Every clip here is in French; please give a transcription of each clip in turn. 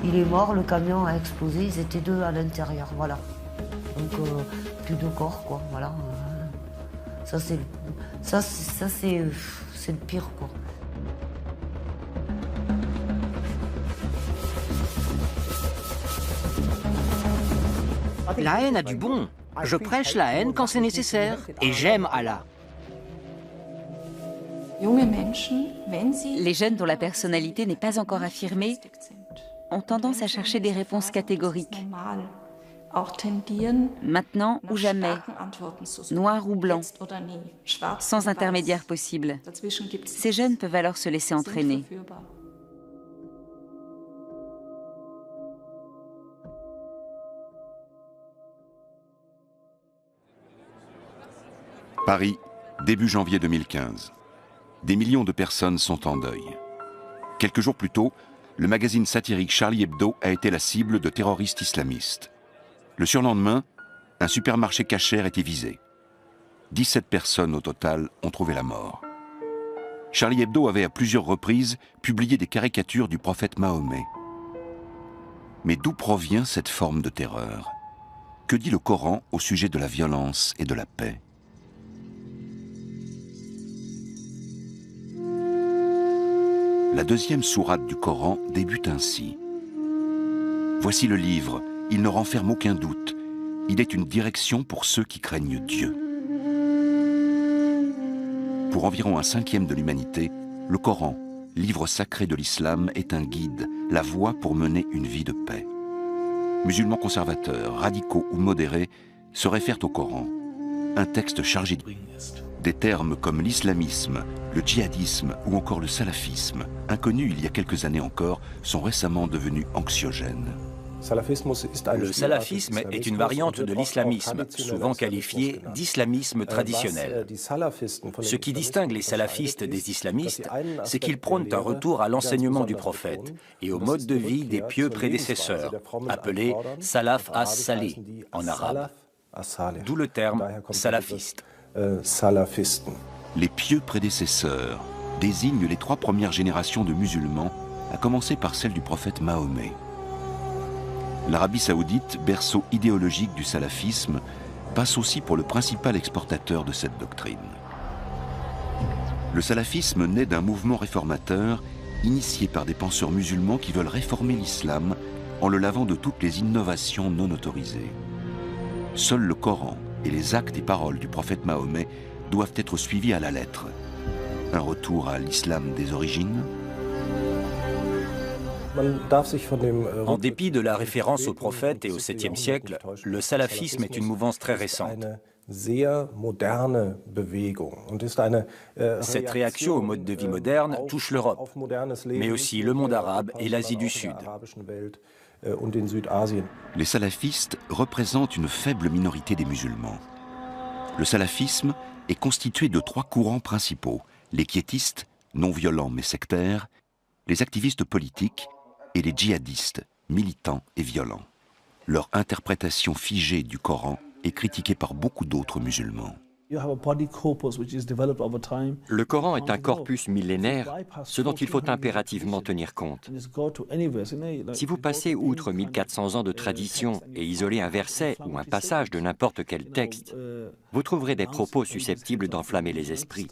Il est mort, le camion a explosé, ils étaient 2 à l'intérieur, voilà. Donc plus de corps, quoi, voilà. Ça c'est le pire, quoi. La haine a du bon. Je prêche la haine quand c'est nécessaire. Et j'aime Allah. Les jeunes dont la personnalité n'est pas encore affirmée ont tendance à chercher des réponses catégoriques. Maintenant ou jamais, noir ou blanc, sans intermédiaire possible. Ces jeunes peuvent alors se laisser entraîner. Paris, début janvier 2015. Des millions de personnes sont en deuil. Quelques jours plus tôt, le magazine satirique Charlie Hebdo a été la cible de terroristes islamistes. Le surlendemain, un supermarché Kasher était visé. 17 personnes au total ont trouvé la mort. Charlie Hebdo avait à plusieurs reprises publié des caricatures du prophète Mahomet. Mais d'où provient cette forme de terreur? Que dit le Coran au sujet de la violence et de la paix? La deuxième sourate du Coran débute ainsi. Voici le livre, il ne renferme aucun doute. Il est une direction pour ceux qui craignent Dieu. Pour environ 1/5 de l'humanité, le Coran, livre sacré de l'islam, est un guide, la voie pour mener une vie de paix. Musulmans conservateurs, radicaux ou modérés se réfèrent au Coran, un texte chargé de des termes comme l'islamisme, le djihadisme ou encore le salafisme, inconnus il y a quelques années encore, sont récemment devenus anxiogènes. Le salafisme est une variante de l'islamisme, souvent qualifiée d'islamisme traditionnel. Ce qui distingue les salafistes des islamistes, c'est qu'ils prônent un retour à l'enseignement du prophète et au mode de vie des pieux prédécesseurs, appelés salaf as-salih en arabe, d'où le terme salafiste. Les pieux prédécesseurs désignent les 3 premières générations de musulmans, à commencer par celle du prophète Mahomet. L'Arabie saoudite, berceau idéologique du salafisme, passe aussi pour le principal exportateur de cette doctrine. Le salafisme naît d'un mouvement réformateur initié par des penseurs musulmans qui veulent réformer l'islam en le lavant de toutes les innovations non autorisées. Seul le Coran et les actes et paroles du prophète Mahomet doivent être suivis à la lettre. Un retour à l'islam des origines. En dépit de la référence au prophète et au 7e siècle, le salafisme est une mouvance très récente. Cette réaction au mode de vie moderne touche l'Europe, mais aussi le monde arabe et l'Asie du Sud. Les salafistes représentent une faible minorité des musulmans. Le salafisme est constitué de 3 courants principaux, les quiétistes, non violents mais sectaires, les activistes politiques et les djihadistes, militants et violents. Leur interprétation figée du Coran est critiquée par beaucoup d'autres musulmans. Le Coran est un corpus millénaire, ce dont il faut impérativement tenir compte. Si vous passez outre 1400 ans de tradition et isolez un verset ou un passage de n'importe quel texte, vous trouverez des propos susceptibles d'enflammer les esprits,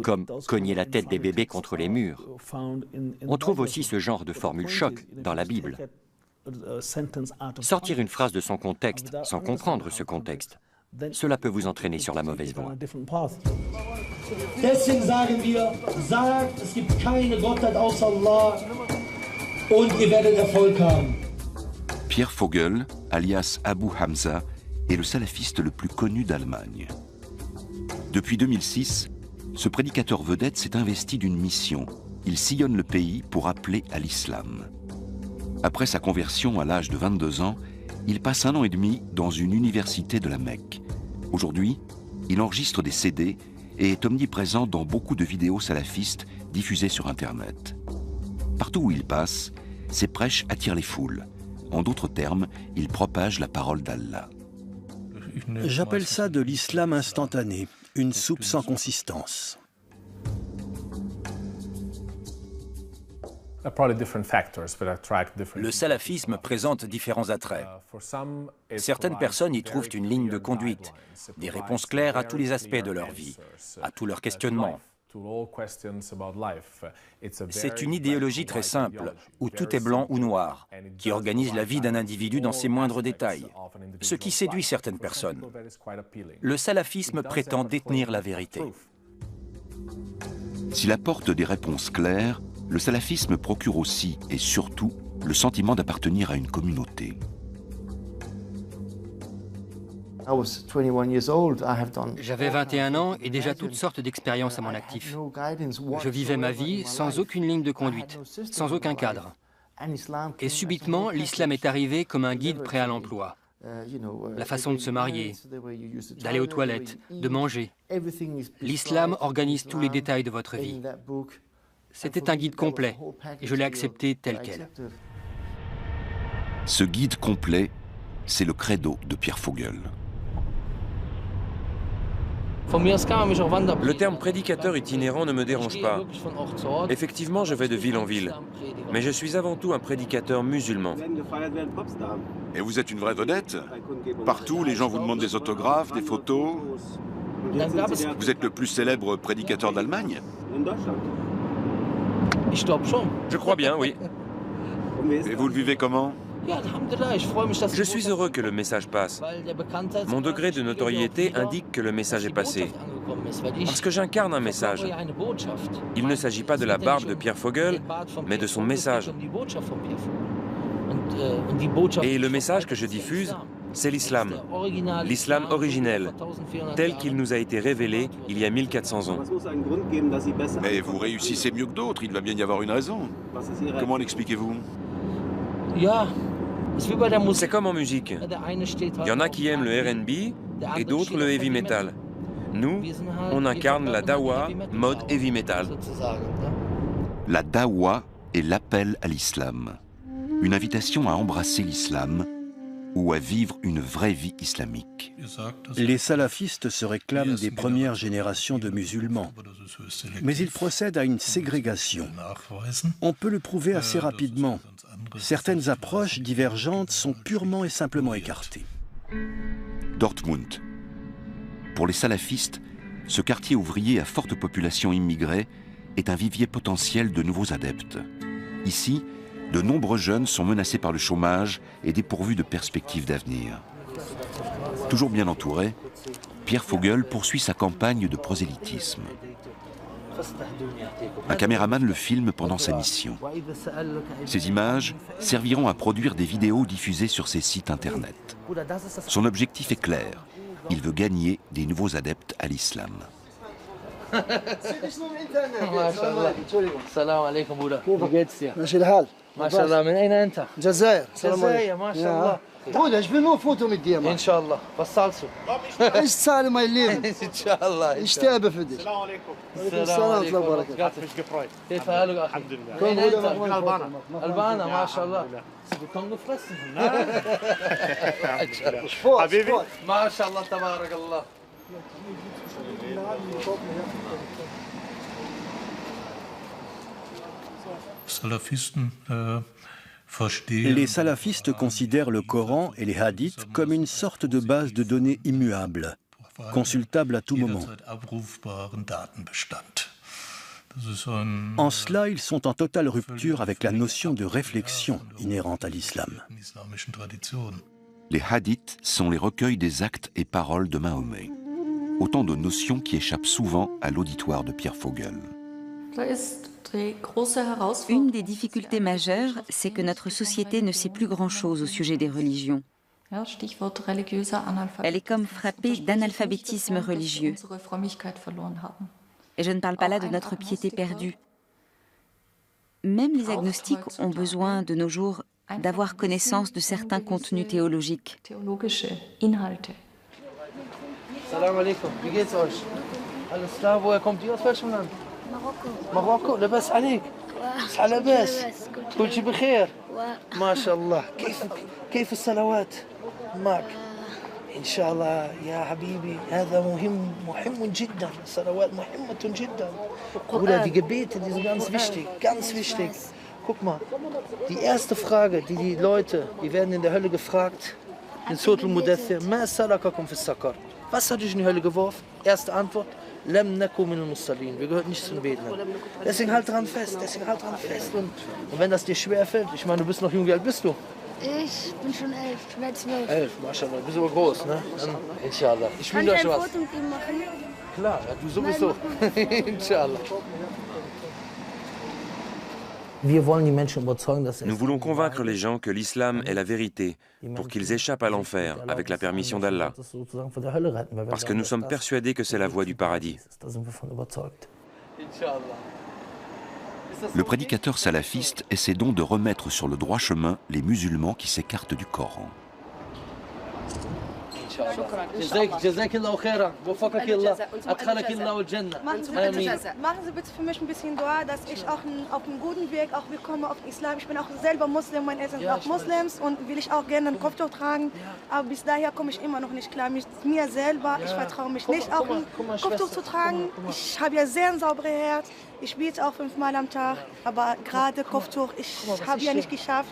comme cogner la tête des bébés contre les murs. On trouve aussi ce genre de formule choc dans la Bible. Sortir une phrase de son contexte sans comprendre ce contexte, cela peut vous entraîner sur la mauvaise voie. Deswegen sagen wir, sagt, es gibt keine Gottheit außer Allah und ihr werdet Erfolg haben. Pierre Vogel, alias Abu Hamza, est le salafiste le plus connu d'Allemagne. Depuis 2006, ce prédicateur vedette s'est investi d'une mission. Il sillonne le pays pour appeler à l'islam. Après sa conversion à l'âge de 22 ans, il passe 1 an et demi dans une université de la Mecque. Aujourd'hui, il enregistre des CD et est omniprésent dans beaucoup de vidéos salafistes diffusées sur Internet. Partout où il passe, ses prêches attirent les foules. En d'autres termes, il propage la parole d'Allah. J'appelle ça de l'islam instantané, une soupe sans consistance. Le salafisme présente différents attraits. Certaines personnes y trouvent une ligne de conduite, des réponses claires à tous les aspects de leur vie, à tous leurs questionnements. C'est une idéologie très simple, où tout est blanc ou noir, qui organise la vie d'un individu dans ses moindres détails, ce qui séduit certaines personnes. Le salafisme prétend détenir la vérité. S'il apporte des réponses claires, le salafisme procure aussi et surtout le sentiment d'appartenir à une communauté. J'avais 21 ans et déjà toutes sortes d'expériences à mon actif. Je vivais ma vie sans aucune ligne de conduite, sans aucun cadre. Et subitement, l'islam est arrivé comme un guide prêt à l'emploi. La façon de se marier, d'aller aux toilettes, de manger. L'islam organise tous les détails de votre vie. C'était un guide complet et je l'ai accepté tel quel. Ce guide complet, c'est le credo de Pierre Vogel. Le terme prédicateur itinérant ne me dérange pas. Effectivement, je vais de ville en ville. Mais je suis avant tout un prédicateur musulman. Et vous êtes une vraie vedette? Partout, les gens vous demandent des autographes, des photos. Vous êtes le plus célèbre prédicateur d'Allemagne? Je crois bien, oui. Et vous le vivez comment? Je suis heureux que le message passe. Mon degré de notoriété indique que le message est passé. Parce que j'incarne un message. Il ne s'agit pas de la barbe de Pierre Vogel, mais de son message. Et le message que je diffuse, c'est l'islam. L'islam originel, tel qu'il nous a été révélé il y a 1400 ans. Mais vous réussissez mieux que d'autres, il doit bien y avoir une raison. Comment l'expliquez-vous? C'est comme en musique. Il y en a qui aiment le R&B et d'autres le heavy metal. Nous, on incarne la dawa, mode heavy metal. La dawa est l'appel à l'islam. Une invitation à embrasser l'islam ou à vivre une vraie vie islamique. Les salafistes se réclament des premières générations de musulmans, mais ils procèdent à une ségrégation. On peut le prouver assez rapidement. Certaines approches divergentes sont purement et simplement écartées. Dortmund. Pour les salafistes, ce quartier ouvrier à forte population immigrée est un vivier potentiel de nouveaux adeptes. Ici, de nombreux jeunes sont menacés par le chômage et dépourvus de perspectives d'avenir. Toujours bien entouré, Pierre Vogel poursuit sa campagne de prosélytisme. Un caméraman le filme pendant sa mission. Ces images serviront à produire des vidéos diffusées sur ses sites internet. Son objectif est clair. Il veut gagner des nouveaux adeptes à l'islam. ما شاء الله من اين انت؟ جزائر. جزائر ما شاء الله. قول ايش بنو فوتوا من الديام ان شاء الله بصالسو ايش صار ما يليم ان شاء الله اشتاء بفدي. السلام عليكم. السلام ورحمه الله وبركاته. كيف حالك اخي؟ الحمد لله. وين انت؟ من البانا. البانا ما شاء الله. بتكون فرس. حبيبي ما شاء الله تبارك الله. Les salafistes considèrent le Coran et les hadiths comme une sorte de base de données immuable, consultable à tout moment. En cela, ils sont en totale rupture avec la notion de réflexion inhérente à l'islam. Les hadiths sont les recueils des actes et paroles de Mahomet. Autant de notions qui échappent souvent à l'auditoire de Pierre Vogel. Une des difficultés majeures, c'est que notre société ne sait plus grand-chose au sujet des religions. Elle est comme frappée d'analphabétisme religieux. Et je ne parle pas là de notre piété perdue. Même les agnostiques ont besoin, de nos jours, d'avoir connaissance de certains contenus théologiques. Salam alaikum, wie geht's euch? Alles klar, woher kommt ihr? Aus welchem Land? ماروكو لاباس عليك؟ صحة لاباس؟ كل شيء بخير؟ ما شاء الله. كيف الصلوات معك؟ إن شاء الله يا حبيبي هذا مهم جدا. الصلوات مهمة جدا. Bruder, die Gebete, die sind ganz wichtig, ganz wichtig. guck mal. Die erste Frage, die Leute, die werden in der Hölle gefragt, in Sotul Mudathir, Ma salakakum fi sakar. Was hat dich in die Hölle geworfen? Erste Antwort, Lam nakum minal musallin. Wir gehören nicht zum Beten. Deswegen halt dran fest, Und wenn das dir schwer fällt, ich meine, du bist noch jung, wie alt bist du? Ich bin schon 11, ich werde 12. 11, Maschallah, du bist aber groß, ne? Dann, inshallah. Ich wünsche euch was. Kann ich ein Foto mit ihm machen? Klar, ja, du sowieso. Inshallah. Nous voulons convaincre les gens que l'islam est la vérité pour qu'ils échappent à l'enfer avec la permission d'Allah. Parce que nous sommes persuadés que c'est la voie du paradis. Le prédicateur salafiste essaie donc de remettre sur le droit chemin les musulmans qui s'écartent du Coran. Jazakallahu khairan, wafaqakillah, adkhalakillahu al-Jannah. Machen Sie bitte für mich ein bisschen Dua, dass ich auch auf einem guten Weg auch komme auf den Islam. Ich bin auch selber Muslim, meine Eltern sind auch Muslims und will ich auch gerne ein Kopftuch tragen. Aber bis daher komme ich immer noch nicht klar. Mir selber, ich vertraue mich nicht, auch ein Kopftuch zu tragen. Ich habe ja sehr ein sauberes Herz. Ich bete auch 5-mal am Tag, aber gerade Kopftuch, ich habe ja nicht geschafft.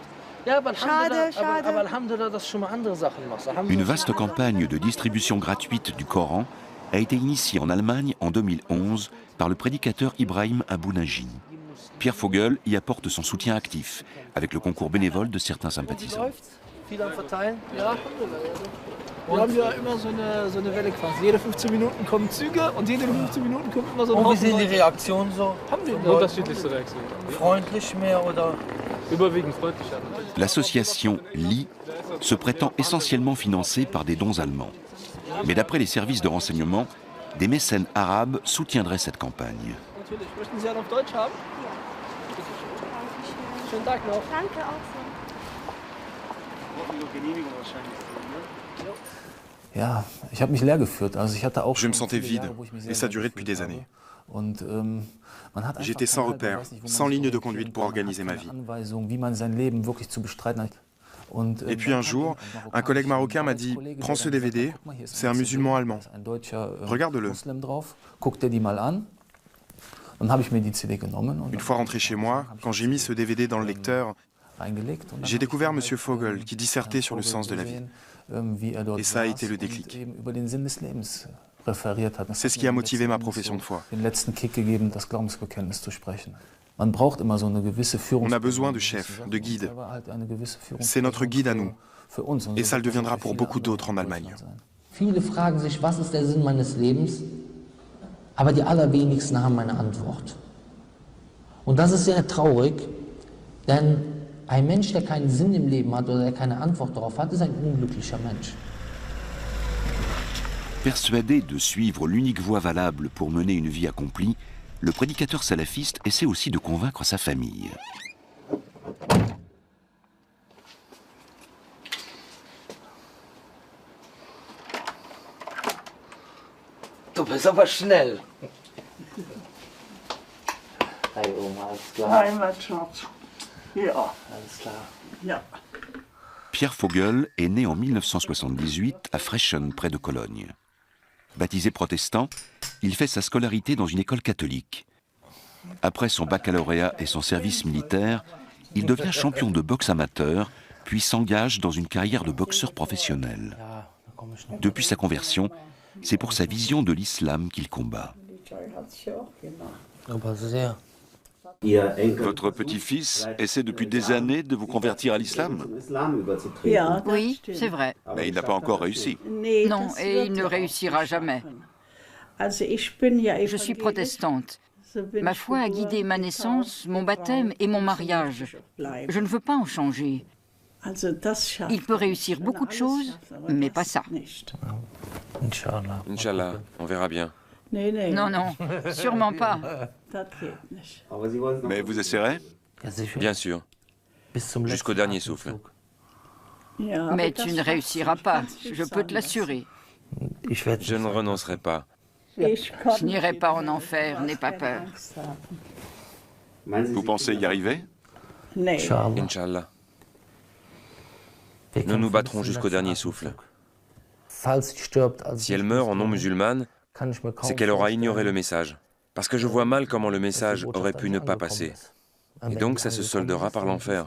Une vaste campagne de distribution gratuite du Coran a été initiée en Allemagne en 2011 par le prédicateur Ibrahim Abou-Naji. Pierre Vogel y apporte son soutien actif, avec le concours bénévole de certains sympathisants. Wir haben ja immer so eine Welle gefahren. Jede 15 Minuten kommen Züge und jede 15 Minuten kommt immer so ein Haufen. Und wie sind die Reaktionen so? Haben die unterschiedlichste Reaktionen? Freundlich mehr oder? Überwiegend freundlicher. L'association LI se prétend essentiellement financée par des dons allemands. Mais d'après les services de renseignement, des mécènes arabes soutiendraient cette campagne. Natürlich. Möchten Sie ja noch Deutsch haben? Schönen Tag noch. Danke auch so. Je me sentais vide, et ça durait depuis des années. J'étais sans repère, sans ligne de conduite pour organiser ma vie. Et puis un jour, un collègue marocain m'a dit « Prends ce DVD, c'est un musulman allemand. Regarde-le. » Une fois rentré chez moi, quand j'ai mis ce DVD dans le lecteur, j'ai découvert M. Vogel qui dissertait sur le sens de la vie. Et ça a été le déclic. C'est ce qui a motivé ma profession de foi. On a besoin de chefs, de guides. C'est notre guide à nous. Et ça le deviendra pour beaucoup d'autres en Allemagne. Viele fragen sich, was ist der Sinn meines Lebens? Aber die allerwenigsten haben eine Antwort. Und das ist sehr traurig, denn ein Mensch, der keinen Sinn im Leben hat oder der keine Antwort darauf hat, ist ein unglücklicher Mensch. Persuadé de suivre l'unique voie valable pour mener une vie accomplie, le prédicateur salafiste essaie aussi de convaincre sa famille. Du bist aber schnell. Hi Oma, alles klar. Hi, mein Schatz. Ja. Alles klar. Ja. Pierre Vogel est né en 1978 à Frechen, près de Cologne. Baptisé protestant, il fait sa scolarité dans une école catholique. Après son baccalauréat et son service militaire, il devient champion de boxe amateur, puis s'engage dans une carrière de boxeur professionnel. Depuis sa conversion, c'est pour sa vision de l'islam qu'il combat. Votre petit-fils essaie depuis des années de vous convertir à l'islam? Oui, c'est vrai. Mais il n'a pas encore réussi. Non, et il ne réussira jamais. Je suis protestante. Ma foi a guidé ma naissance, mon baptême et mon mariage. Je ne veux pas en changer. Il peut réussir beaucoup de choses, mais pas ça. Inch'Allah. Inch'Allah, on verra bien. Non, non, sûrement pas. Mais vous essaierez? Bien sûr. Jusqu'au dernier souffle. Mais tu ne réussiras pas, je peux te l'assurer. Je ne renoncerai pas. Je n'irai pas en enfer, n'aie pas peur. Vous pensez y arriver? Inch'Allah. Nous nous battrons jusqu'au dernier souffle. Si elle meurt en non-musulmane, c'est qu'elle aura ignoré le message. Parce que je vois mal comment le message aurait pu ne pas passer. Et donc ça se soldera par l'enfer.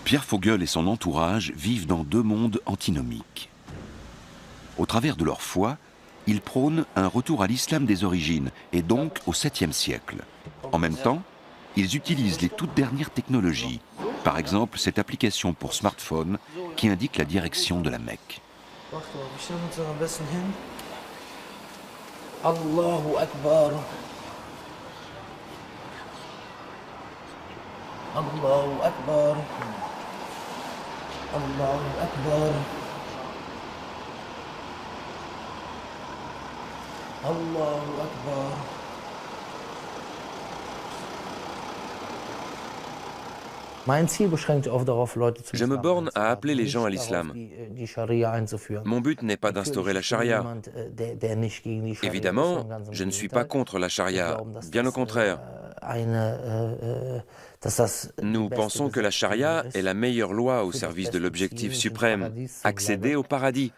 Pierre Vogel et son entourage vivent dans deux mondes antinomiques. Au travers de leur foi, ils prônent un retour à l'islam des origines, et donc au 7e siècle. En même temps, ils utilisent les toutes dernières technologies, par exemple cette application pour smartphone qui indique la direction de la Mecque. Allahu Akbar. Allahu Akbar. Allahu Akbar. Allahu Akbar. Je me borne à appeler les gens à l'islam. Mon but n'est pas d'instaurer la charia. Évidemment, je ne suis pas contre la charia, bien au contraire. Nous pensons que la charia est la meilleure loi au service de l'objectif suprême, accéder au paradis.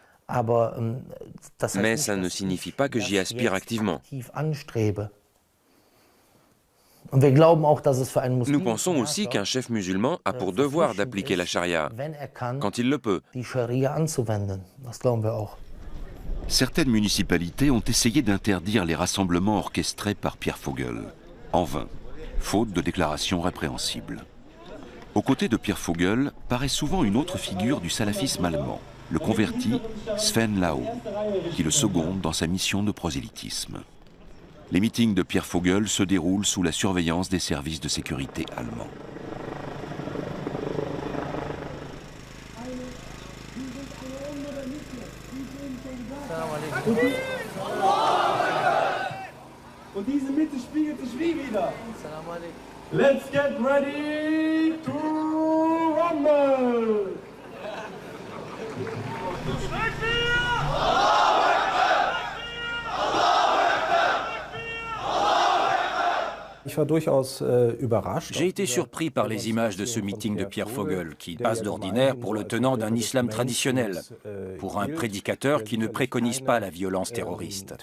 Mais ça ne signifie pas que j'y aspire activement. Nous pensons aussi qu'un chef musulman a pour devoir d'appliquer la charia, quand il le peut. Certaines municipalités ont essayé d'interdire les rassemblements orchestrés par Pierre Vogel. En vain, faute de déclarations répréhensibles. Aux côtés de Pierre Vogel paraît souvent une autre figure du salafisme allemand, le converti Sven Lau, qui le seconde dans sa mission de prosélytisme. Les meetings de Pierre Vogel se déroulent sous la surveillance des services de sécurité allemands. Und diese Mitte spiegelt sich wie wieder. Let's get ready to rumble! J'ai été surpris par les images de ce meeting de Pierre Vogel, qui passe d'ordinaire pour le tenant d'un islam traditionnel, pour un prédicateur qui ne préconise pas la violence terroriste.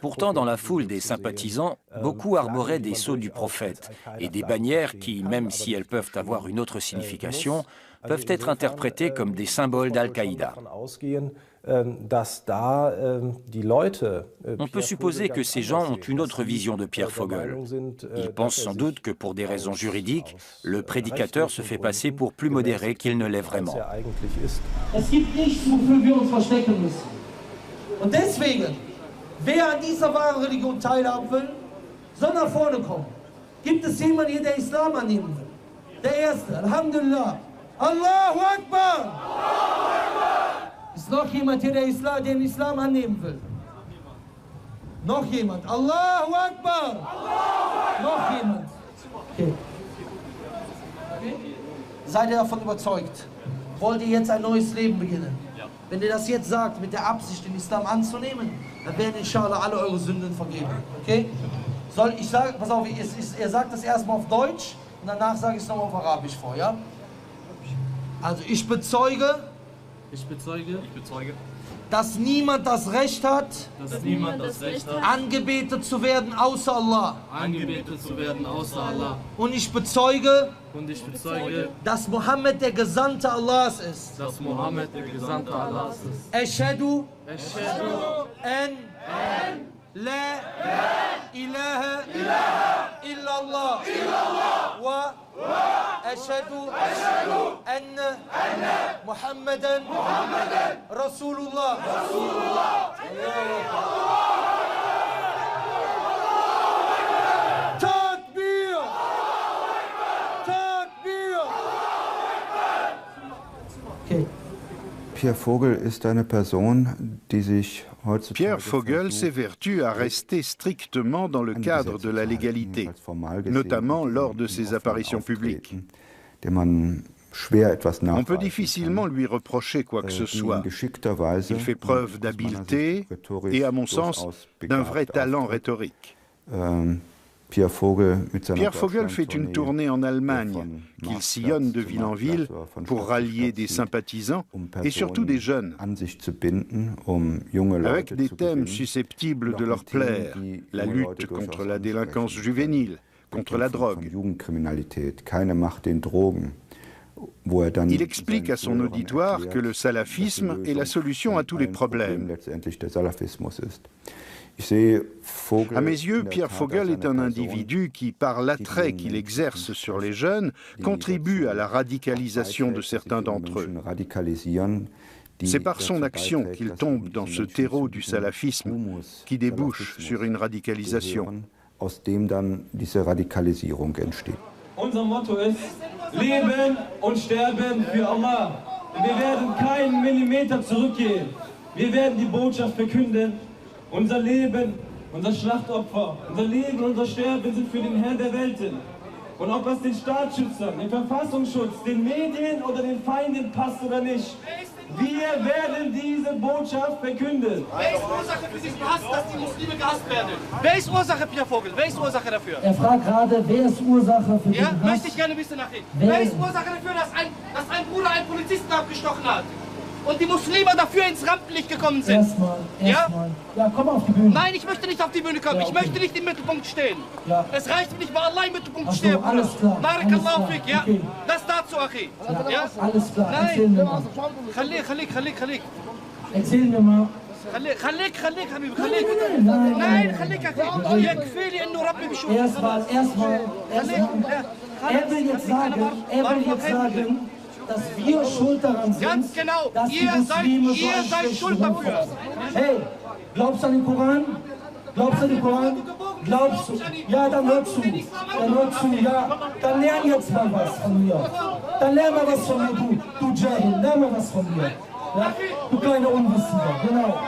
Pourtant, dans la foule des sympathisants, beaucoup arboraient des sceaux du prophète et des bannières qui, même si elles peuvent avoir une autre signification, peuvent être interprétées comme des symboles d'Al-Qaïda. On peut supposer que ces gens ont une autre vision de Pierre Vogel. Ils pensent sans doute que pour des raisons juridiques, le prédicateur se fait passer pour plus modéré qu'il ne l'est vraiment. Es gibt nichts, wofür wir uns verstecken müssen. Und deswegen, wer an dieser wahren Religion teilhaben will, soll nach vorne kommen. Gibt es jemanden hier, der Islam annehmen will? Der Erste, Alhamdulillah. Allahu Akbar! Allahu Akbar! Ist noch jemand hier, der den Islam annehmen will? Noch jemand? Allahu Akbar! Allahu Akbar! Noch jemand? Okay. Seid ihr davon überzeugt? Wollt ihr jetzt ein neues Leben beginnen? Ja. Wenn ihr das jetzt sagt, mit der Absicht, den Islam anzunehmen, dann werden inshallah alle eure Sünden vergeben. Okay? Soll ich sagen, pass auf, ihr sagt das erstmal auf Deutsch und danach sage ich es nochmal auf Arabisch vor, ja? Also ich bezeuge, dass niemand das Recht hat, angebetet zu werden außer Allah. Und ich bezeuge, dass Mohammed der Gesandte Allahs ist. Ashhadu an la ilaha illallah wa ashhadu anna Muhammadan Rasulullah. Takbir! Takbir! Pierre Vogel ist eine Person, die sich Pierre Vogel s'évertue à rester strictement dans le cadre de la légalité, notamment lors de ses apparitions publiques. On peut difficilement lui reprocher quoi que ce soit. Il fait preuve d'habileté et, à mon sens, d'un vrai talent rhétorique. Pierre Vogel fait une tournée en Allemagne, qu'il sillonne de ville en ville pour rallier des sympathisants et surtout des jeunes, avec des thèmes susceptibles de leur plaire, la lutte contre la délinquance juvénile, contre la drogue. Il explique à son auditoire que le salafisme est la solution à tous les problèmes. À mes yeux, Pierre Vogel est un individu qui, par l'attrait qu'il exerce sur les jeunes, contribue à la radicalisation de certains d'entre eux. C'est par son action qu'il tombe dans ce terreau du salafisme qui débouche sur une radicalisation. Unser Motto ist Leben und Sterben für Allah. Wir werden keinen Millimeter zurückgehen. Wir werden die Botschaft verkünden. Unser Leben, unser Schlachtopfer, unser Leben, unser Sterben sind für den Herrn der Welten. Und ob es den Staatsschützern, den Verfassungsschutz, den Medien oder den Feinden passt oder nicht, wir werden diese Botschaft verkünden. Wer ist Ursache für diesen Hass, dass die Muslime gehasst werden? Wer ist Ursache, Pierre Vogel? Wer ist Ursache dafür? Er fragt gerade, wer ist Ursache für den Hass? Ja, möchte ich gerne wissen nachher. Wer ist Ursache dafür, dass ein Bruder einen Polizisten abgestochen hat? Und die Muslime dafür ins Rampenlicht gekommen sind. Erstmal. Ja, komm auf die Bühne. Nein, ich möchte nicht auf die Bühne kommen. Ja, okay. Ich möchte nicht im Mittelpunkt stehen. Ja. Es reicht mir nicht, bei Allah im Mittelpunkt Ach so, stehen. alles klar. Barakallahu fik, ja. Okay. Das dazu, Achi. Ja? Alles klar, Nein. erzähl mir mal. خليك. Erzähl mir mal. خليك حبيبي Nein. خليك أخي. يكفي لي إنه ربي بيشوف. Erstmal. Er will jetzt sagen, dass wir schuld daran sind, Ganz genau. dass die Ihr Muslime seid schuld dafür. Hey, glaubst du an den Koran? Glaubst du? Ja, dann hör zu. Ja. Dann lern jetzt mal was von mir. Du Jahil, lern mal was von mir. Ja? Du kleine Unwissender, genau.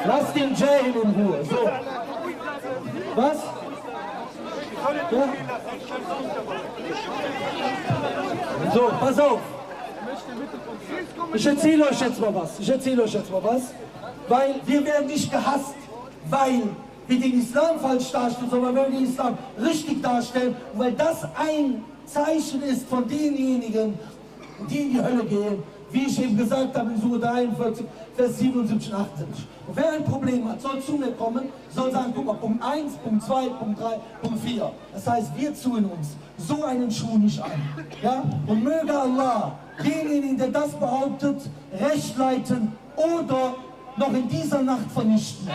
Lass den Jahil in Ruhe. So. Was? Ja? So, pass auf. Ich erzähle euch jetzt mal was. Weil wir werden nicht gehasst, weil wir den Islam falsch darstellen, sondern wir den Islam richtig darstellen, weil das ein Zeichen ist von denjenigen, die in die Hölle gehen, wie ich eben gesagt habe, in Sure 43, Vers 77 und 78. Und wer ein Problem hat, soll zu mir kommen, soll sagen, guck mal, Punkt 1, Punkt 2, Punkt 3, Punkt 4. Das heißt, wir ziehen uns so einen Schuh nicht an. Ja? Und möge Allah denjenigen, der das behauptet, recht leiten oder noch in dieser Nacht vernichten.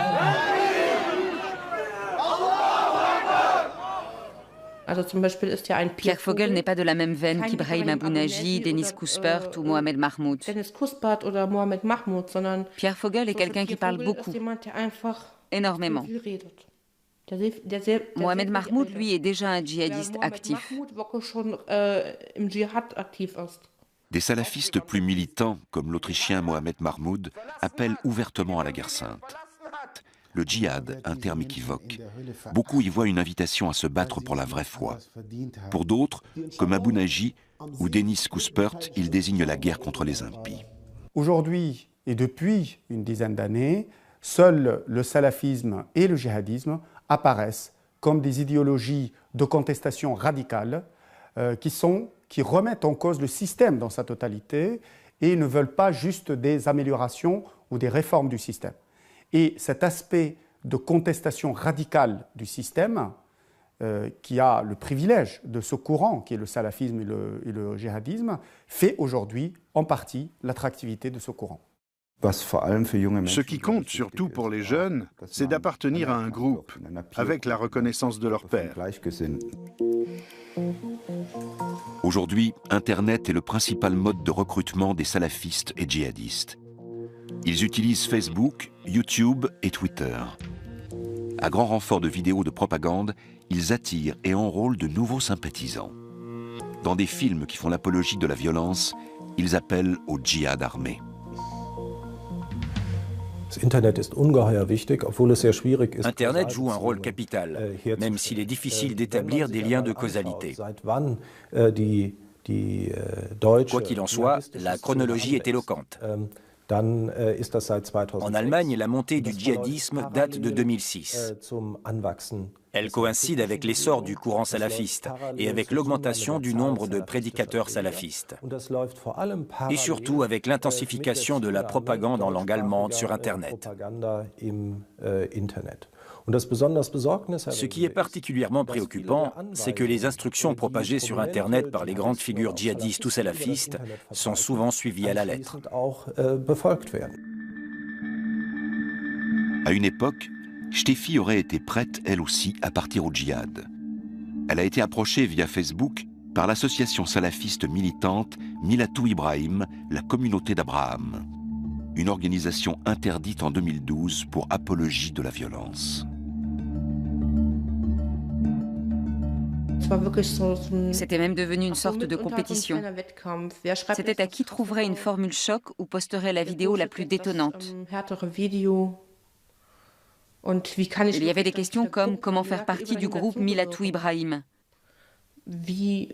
Pierre Vogel n'est pas de la même veine qu'Ibrahim Abou-Naji, Denis Kouspert ou Mohamed Mahmoud. Pierre Vogel est quelqu'un qui parle beaucoup, énormément. Mohamed Mahmoud, lui, est déjà un djihadiste actif. Des salafistes plus militants, comme l'Autrichien Mohamed Mahmoud, appellent ouvertement à la guerre sainte. Le djihad, un terme équivoque. Beaucoup y voient une invitation à se battre pour la vraie foi. Pour d'autres, comme Abou-Naji ou Denis Kouspert, il désigne la guerre contre les impies. Aujourd'hui et depuis une dizaine d'années, seuls le salafisme et le djihadisme apparaissent comme des idéologies de contestation radicale qui remettent en cause le système dans sa totalité et ne veulent pas juste des améliorations ou des réformes du système. Et cet aspect de contestation radicale du système, qui a le privilège de ce courant, qui est le salafisme et le djihadisme, fait aujourd'hui en partie l'attractivité de ce courant. Ce qui compte surtout pour les jeunes, c'est d'appartenir à un groupe, avec la reconnaissance de leur père. Aujourd'hui, Internet est le principal mode de recrutement des salafistes et djihadistes. Ils utilisent Facebook, YouTube et Twitter. À grand renfort de vidéos de propagande, ils attirent et enrôlent de nouveaux sympathisants. Dans des films qui font l'apologie de la violence, ils appellent au djihad armé. Internet joue un rôle capital, même s'il est difficile d'établir des liens de causalité. Quoi qu'il en soit, la chronologie est éloquente. En Allemagne, la montée du djihadisme date de 2006. Elle coïncide avec l'essor du courant salafiste et avec l'augmentation du nombre de prédicateurs salafistes. Et surtout avec l'intensification de la propagande en langue allemande sur Internet. Ce qui est particulièrement préoccupant, c'est que les instructions propagées sur Internet par les grandes figures djihadistes ou salafistes sont souvent suivies à la lettre. À une époque, Steffi aurait été prête, elle aussi, à partir au djihad. Elle a été approchée via Facebook par l'association salafiste militante Milatou Ibrahim, la communauté d'Abraham, une organisation interdite en 2012 pour apologie de la violence. C'était même devenu une sorte de compétition. C'était à qui trouverait une formule choc ou posterait la vidéo la plus détonnante. Il y avait des questions comme comment faire partie du groupe Milatou Ibrahim,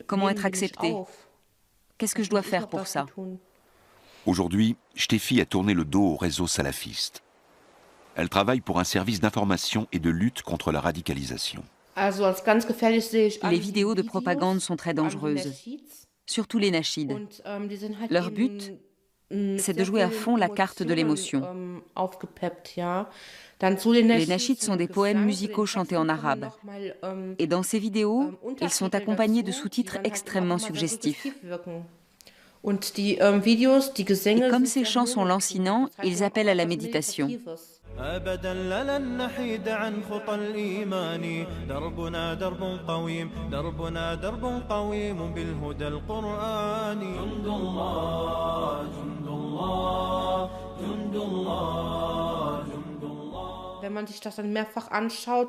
comment être accepté, qu'est-ce que je dois faire pour ça. Aujourd'hui, Steffi a tourné le dos au réseau salafiste. Elle travaille pour un service d'information et de lutte contre la radicalisation. Les vidéos de propagande sont très dangereuses, surtout les nashids. Leur but, c'est de jouer à fond la carte de l'émotion. Les nashids sont des poèmes musicaux chantés en arabe. Et dans ces vidéos, ils sont accompagnés de sous-titres extrêmement suggestifs. Et comme ces chants sont lancinants, ils appellent à la méditation.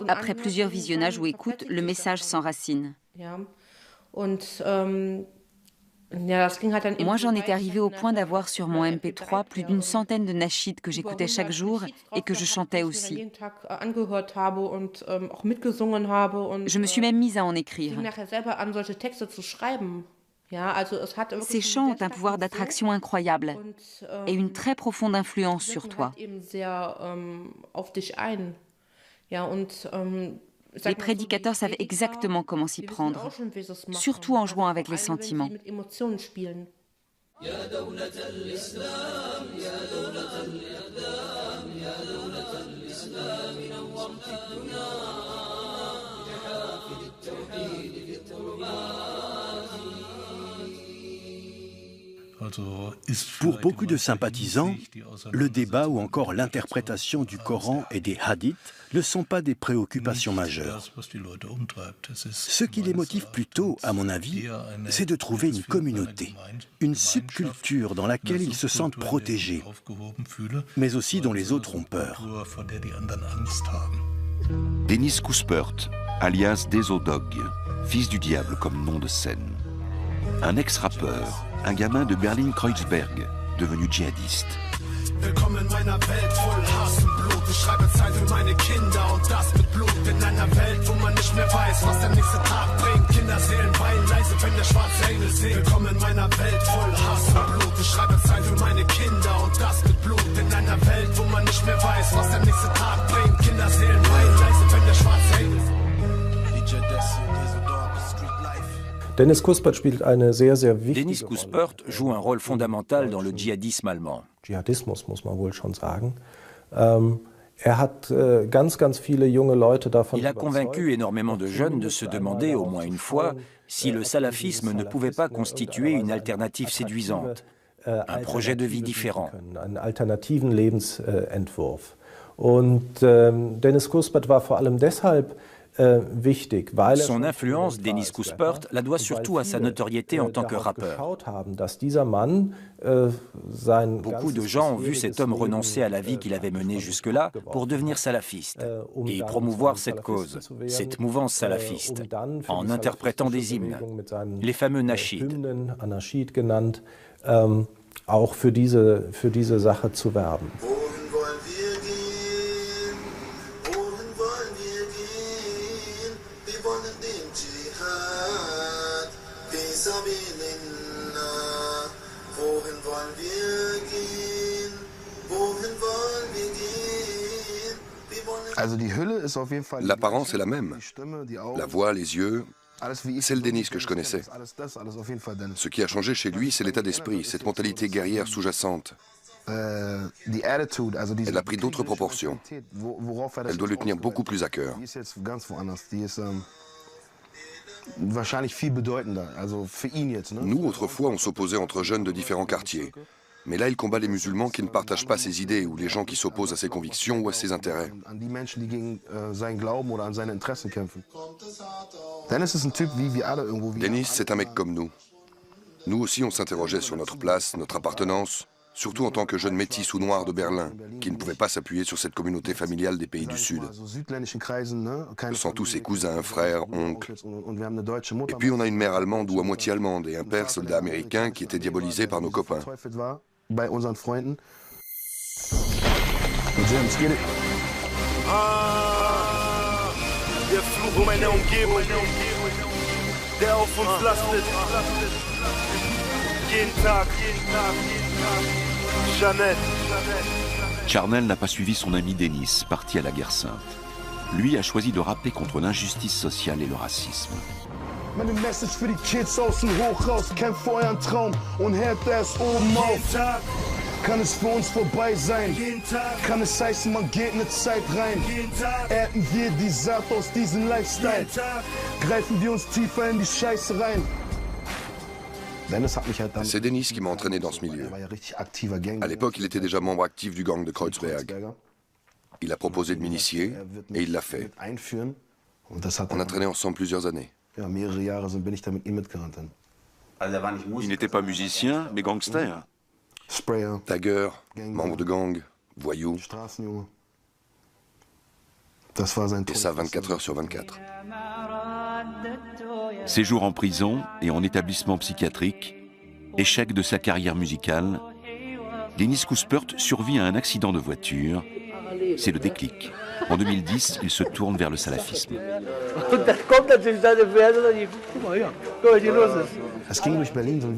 Après plusieurs visionnages ou écoutes, le message s'enracine. Moi, j'en étais arrivée au point d'avoir sur mon MP3 plus d'une centaine de nashids que j'écoutais chaque jour et que je chantais aussi. Je me suis même mise à en écrire. Ces chants ont un pouvoir d'attraction incroyable et une très profonde influence sur toi. Les prédicateurs savent exactement comment s'y prendre, surtout en jouant avec les sentiments. Pour beaucoup de sympathisants, le débat ou encore l'interprétation du Coran et des hadiths ne sont pas des préoccupations majeures. Ce qui les motive plutôt, à mon avis, c'est de trouver une communauté, une subculture dans laquelle ils se sentent protégés, mais aussi dont les autres ont peur. Dennis Kuspert, alias Desodog, fils du diable comme nom de scène. Un ex-rappeur, un gamin de Berlin-Kreuzberg, devenu djihadiste. Willkommen in meiner Welt voll Hass und Blut. Ich schreibe Zeit für meine Kinder und das mit Blut. In einer Welt, wo man nicht mehr weiß, was der nächste Tag bringt. Kinderseelen weinen leise, wenn der schwarze Engel singt. Willkommen in meiner Welt voll Hass und Blut. Ich schreibe Zeit für meine Kinder und das mit Blut. In einer Welt, wo man nicht mehr weiß, was der nächste Tag bringt. Kinderseelen weinen leise, wenn der schwarze Engel singt. Dennis Kuspert joue un rôle fondamental dans le djihadisme allemand. Dschihadismus, muss man wohl schon sagen. Il a convaincu énormément de jeunes de se demander au moins une fois si le salafisme ne pouvait pas constituer une alternative séduisante, un projet de vie différent. Dennis Kuspert war vor allem deshalb Son influence, Dennis Kuspert, la doit surtout à sa notoriété en tant que rappeur. Beaucoup de gens ont vu cet homme renoncer à la vie qu'il avait menée jusque-là pour devenir salafiste et promouvoir cette cause, cette mouvance salafiste, en interprétant des hymnes, les fameux nashids. Auch für diese Sache zu werben. L'apparence est la même. La voix, les yeux, c'est le Denis que je connaissais. Ce qui a changé chez lui, c'est l'état d'esprit, cette mentalité guerrière sous-jacente. Elle a pris d'autres proportions. Elle doit lui tenir beaucoup plus à cœur. Nous, autrefois, on s'opposait entre jeunes de différents quartiers. Mais là, il combat les musulmans qui ne partagent pas ses idées ou les gens qui s'opposent à ses convictions ou à ses intérêts. Denis, c'est un mec comme nous. Nous aussi, on s'interrogeait sur notre place, notre appartenance, surtout en tant que jeune métis ou noir de Berlin, qui ne pouvait pas s'appuyer sur cette communauté familiale des pays du Sud. Sans tous ses cousins, frères, oncles. Et puis on a une mère allemande ou à moitié allemande et un père soldat américain qui était diabolisé par nos copains. Bei unseren Freunden. Der Fluch meiner Umgebung, der auf uns lastet. Jeden Tag, Jeannette. Charnel n'a pas suivi son ami Denis, parti à la guerre sainte. Lui a choisi de rapper contre l'injustice sociale et le racisme. Meine Message für die Kids aus dem Hochhaus, kämpft für euren Traum und hebt es oben auf. Kann es für uns vorbei sein? Kann es heißen, man geht eine Zeit rein? Ernten wir die Saat aus diesem Lifestyle? Greifen wir uns tiefer in die Scheiße rein? C'est Denis qui m'a entraîné dans ce milieu. À l'époque, il était déjà membre actif du gang de Kreuzberg. Il a proposé de m'initier et il l'a fait. On a traîné ensemble plusieurs années. Il n'était pas musicien, mais gangster. Tagger, membre de gang, voyou. Et ça 24 heures sur 24. Séjour en prison et en établissement psychiatrique, échec de sa carrière musicale, Denis Kouspert survit à un accident de voiture. C'est le déclic. En 2010, il se tourne vers le salafisme.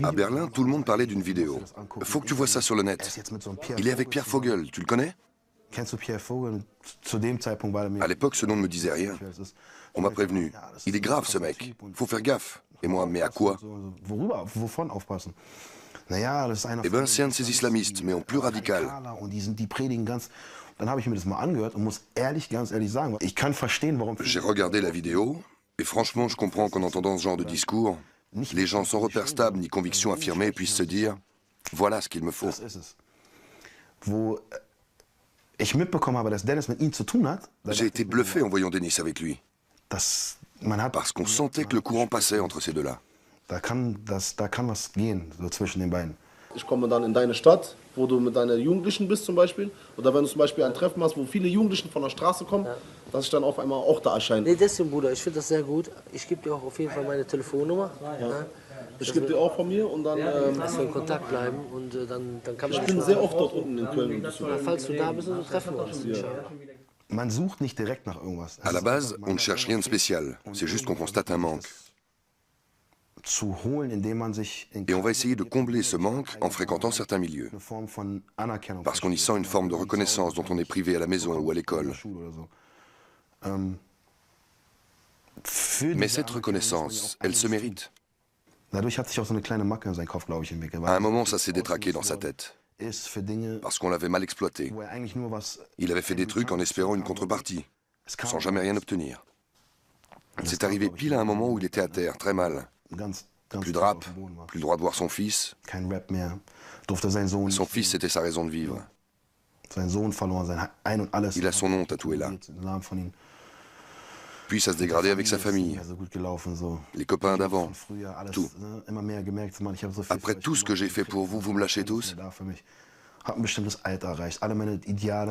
À Berlin, tout le monde parlait d'une vidéo. Faut que tu vois ça sur le net. Il est avec Pierre Vogel, tu le connais? À l'époque, ce nom ne me disait rien. On m'a prévenu. Il est grave, ce mec. Faut faire gaffe. Et moi, mais à quoi? Eh ben, c'est un de ces islamistes, mais en plus radical. J'ai regardé la vidéo, et franchement, je comprends qu'en entendant ce genre de discours, les gens sans repère stable ni conviction affirmée puissent se dire « Voilà ce qu'il me faut ». J'ai été bluffé en voyant Denis avec lui. Parce qu'on sentait que le courant passait entre ces deux-là. Ich komme dann in deine Stadt, wo du mit deinen Jugendlichen bist zum Beispiel. Oder wenn du zum Beispiel ein Treffen hast, wo viele Jugendlichen von der Straße kommen, dass ich dann auf einmal auch da erscheine. Nee, deswegen, Bruder, ich finde das sehr gut. Ich gebe dir auch auf jeden Fall meine Telefonnummer. Ja. Ich gebe dir auch von mir und dann... dass wir in Kontakt bleiben und dann kann man... Ich bin sehr oft dort unten in Köln. Falls du da bist, dann treffen wir uns. À la base, on ne cherche rien de spécial. C'est juste qu'on constate un manque. Et on va essayer de combler ce manque en fréquentant certains milieux. Parce qu'on y sent une forme de reconnaissance dont on est privé à la maison ou à l'école. Mais cette reconnaissance, elle se mérite. À un moment, ça s'est détraqué dans sa tête. Parce qu'on l'avait mal exploité. Il avait fait des trucs en espérant une contrepartie, sans jamais rien obtenir. C'est arrivé pile à un moment où il était à terre, très mal. Plus de rap, plus le droit de voir son fils. Son fils, c'était sa raison de vivre. Il a son nom tatoué là. Puis ça se dégradait avec sa famille, les copains d'avant, tout. Après tout ce que j'ai fait pour vous, vous me lâchez tous?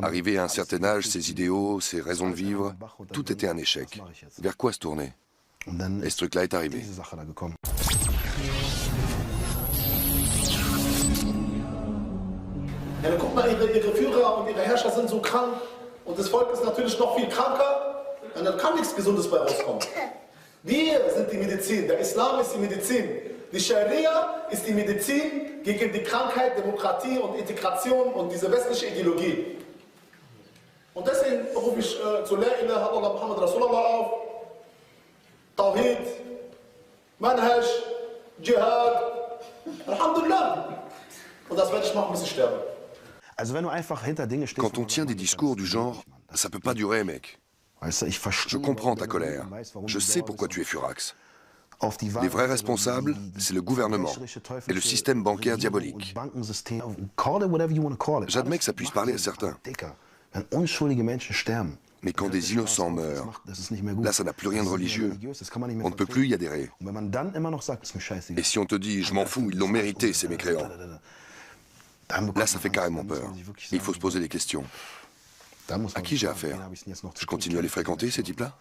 Arrivé à un certain âge, ses idéaux, ses raisons de vivre, tout était un échec. Vers quoi se tourner? Et ce truc-là est arrivé. Ja, dann guck mal, ihre Führer und ihre Herrscher sind so krank und das Volk ist natürlich noch viel kranker, und dann kann nichts Gesundes bei rauskommen. Wir sind die Medizin, der Islam ist die Medizin. Die Scharia ist die Medizin gegen die Krankheit, Demokratie und Integration und diese westliche Ideologie. Und deswegen rufe ich zu La ilaha illallah Muhammad Rasulullah auf. Tawhid, Manhaj, Dschihad, Alhamdulillah. Und das werde ich machen, bis ich sterbe. Quand on tient des discours du genre « ça peut pas durer, mec », je comprends ta colère, je sais pourquoi tu es furax. Les vrais responsables, c'est le gouvernement et le système bancaire diabolique. J'admets que ça puisse parler à certains. Mais quand des innocents meurent, là ça n'a plus rien de religieux. On ne peut plus y adhérer. Et si on te dit « je m'en fous, ils l'ont mérité, ces mécréants », là ça fait carrément peur. Il faut se poser des questions. À qui j'ai affaire? Je continue à les fréquenter, ces types-là?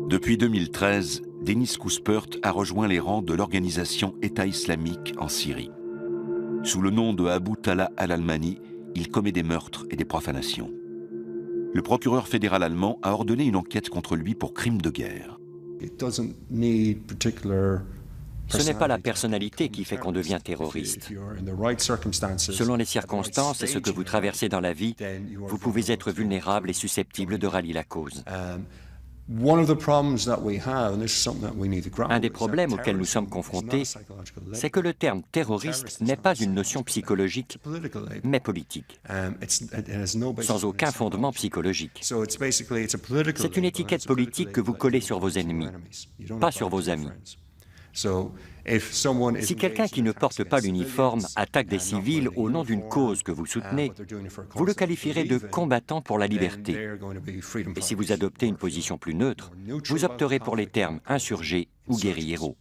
Depuis 2013, Deniz Kuzpert a rejoint les rangs de l'organisation État islamique en Syrie. Sous le nom de Abu Talha al-Almani, il commet des meurtres et des profanations. Le procureur fédéral allemand a ordonné une enquête contre lui pour crimes de guerre. Ce n'est pas la personnalité qui fait qu'on devient terroriste. Selon les circonstances et ce que vous traversez dans la vie, vous pouvez être vulnérable et susceptible de rallier la cause. Un des problèmes auxquels nous sommes confrontés, c'est que le terme terroriste n'est pas une notion psychologique, mais politique, sans aucun fondement psychologique. C'est une étiquette politique que vous collez sur vos ennemis, pas sur vos amis. Si quelqu'un qui ne porte pas l'uniforme attaque des civils au nom d'une cause que vous soutenez, vous le qualifierez de combattant pour la liberté. Et si vous adoptez une position plus neutre, vous opterez pour les termes insurgés ou guérilleros.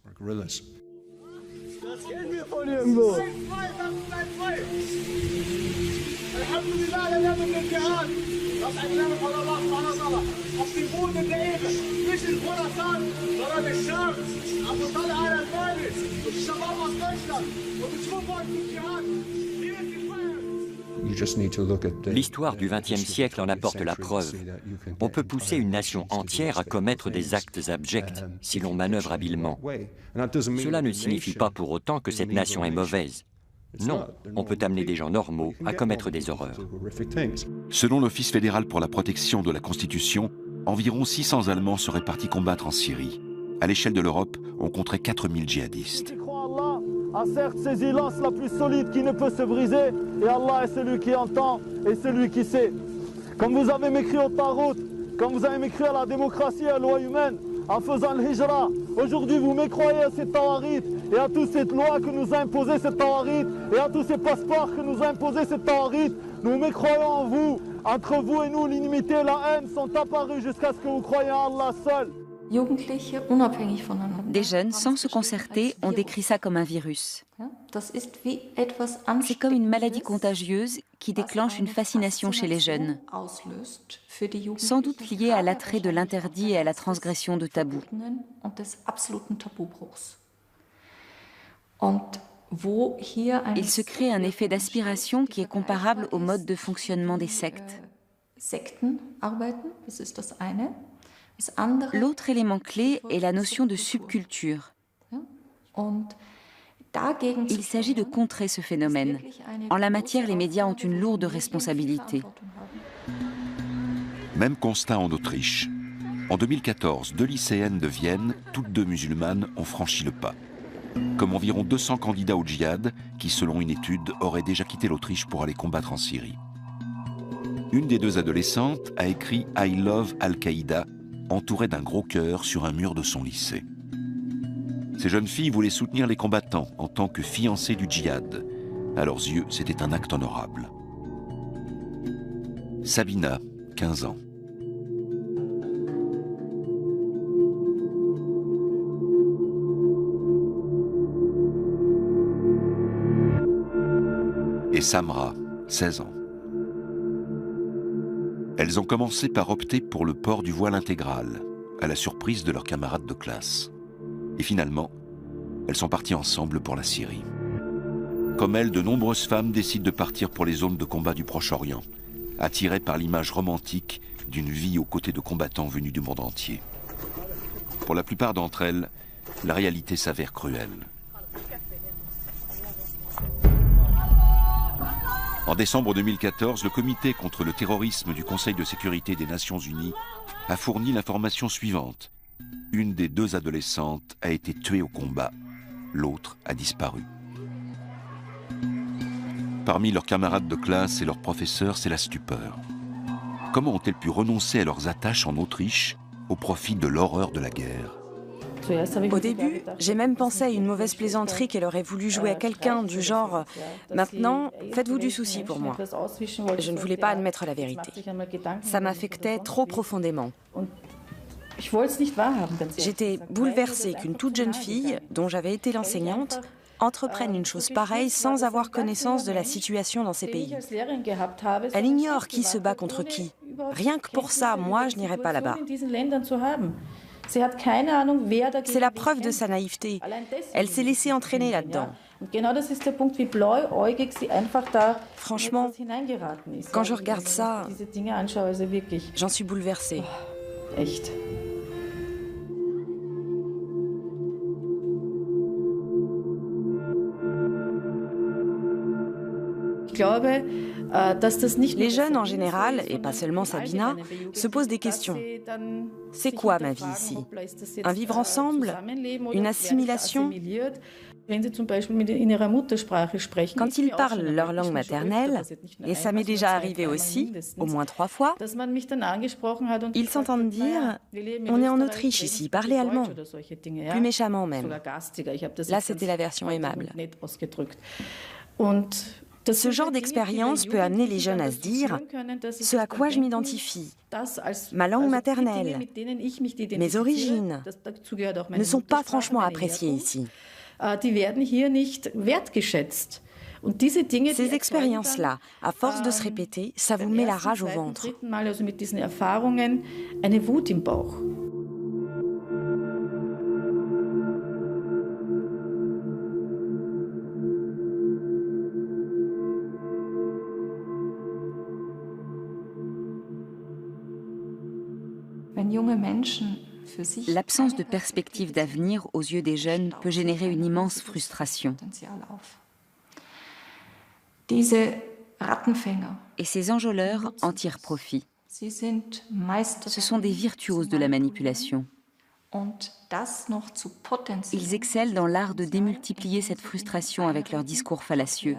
L'histoire du XXe siècle en apporte la preuve. On peut pousser une nation entière à commettre des actes abjects si l'on manœuvre habilement. Cela ne signifie pas pour autant que cette nation est mauvaise. Non, on peut amener des gens normaux à commettre des horreurs. Selon l'Office fédéral pour la protection de la Constitution, environ 600 Allemands seraient partis combattre en Syrie. À l'échelle de l'Europe, on compterait 4000 djihadistes. Allah a certes saisi lance la plus solide qui ne peut se briser, et Allah est celui qui entend et celui qui sait. Comme vous avez mécrit au Tarout, comme vous avez mécrit à la démocratie et à la loi humaine, en faisant le hijra, aujourd'hui vous mécroyez à ces tawarit et à toutes ces lois que nous a imposées ces tawarit et à tous ces passeports que nous a imposés ces tawarit. Nous mécroyons en vous. Entre vous et nous, l'inimité et la haine sont apparues jusqu'à ce que vous croyiez en Allah seul. Des jeunes, sans se concerter, ont décrit ça comme un virus. C'est comme une maladie contagieuse qui déclenche une fascination chez les jeunes, sans doute liée à l'attrait de l'interdit et à la transgression de tabous. Il se crée un effet d'aspiration qui est comparable au mode de fonctionnement des sectes. L'autre élément clé est la notion de subculture. Il s'agit de contrer ce phénomène. En la matière, les médias ont une lourde responsabilité. Même constat en Autriche. En 2014, 2 lycéennes de Vienne, toutes 2 musulmanes, ont franchi le pas. Comme environ 200 candidats au djihad qui, selon une étude, auraient déjà quitté l'Autriche pour aller combattre en Syrie. Une des 2 adolescentes a écrit « I love Al-Qaïda » entourée d'un gros cœur sur un mur de son lycée. Ces jeunes filles voulaient soutenir les combattants en tant que fiancées du djihad. À leurs yeux, c'était un acte honorable. Sabina, 15 ans. Et Samra, 16 ans. Elles ont commencé par opter pour le port du voile intégral, à la surprise de leurs camarades de classe. Et finalement, elles sont parties ensemble pour la Syrie. Comme elles, de nombreuses femmes décident de partir pour les zones de combat du Proche-Orient. attirés par l'image romantique d'une vie aux côtés de combattants venus du monde entier. Pour la plupart d'entre elles, la réalité s'avère cruelle. En décembre 2014, le Comité contre le terrorisme du Conseil de sécurité des Nations Unies a fourni l'information suivante. Une des 2 adolescentes a été tuée au combat, l'autre a disparu. Parmi leurs camarades de classe et leurs professeurs, c'est la stupeur. Comment ont-elles pu renoncer à leurs attaches en Autriche au profit de l'horreur de la guerre? Au début, j'ai même pensé à une mauvaise plaisanterie qu'elle aurait voulu jouer à quelqu'un du genre « Maintenant, faites-vous du souci pour moi ». Je ne voulais pas admettre la vérité. Ça m'affectait trop profondément. J'étais bouleversée qu'une toute jeune fille, dont j'avais été l'enseignante, entreprenne une chose pareille sans avoir connaissance de la situation dans ces pays. Elle ignore qui se bat contre qui. Rien que pour ça, moi, je n'irai pas là-bas. C'est la preuve de sa naïveté. Elle s'est laissée entraîner là-dedans. Franchement, quand je regarde ça, j'en suis bouleversée. Les jeunes en général, et pas seulement Sabina, se posent des questions. C'est quoi ma vie ici? Un vivre ensemble? Une assimilation? Quand ils parlent leur langue maternelle, et ça m'est déjà arrivé aussi, au moins 3 fois, ils s'entendent dire « On est en Autriche ici, parlez allemand », plus méchamment même. Là, c'était la version aimable. Ce genre d'expérience peut amener les jeunes à se dire « Ce à quoi je m'identifie, ma langue maternelle, mes origines, ne sont pas franchement appréciées ici. » Ces expériences-là, à force de se répéter, ça vous met la rage au ventre. L'absence de perspective d'avenir aux yeux des jeunes peut générer une immense frustration. Et ces enjôleurs en tirent profit. Ce sont des virtuoses de la manipulation. Ils excellent dans l'art de démultiplier cette frustration avec leurs discours fallacieux.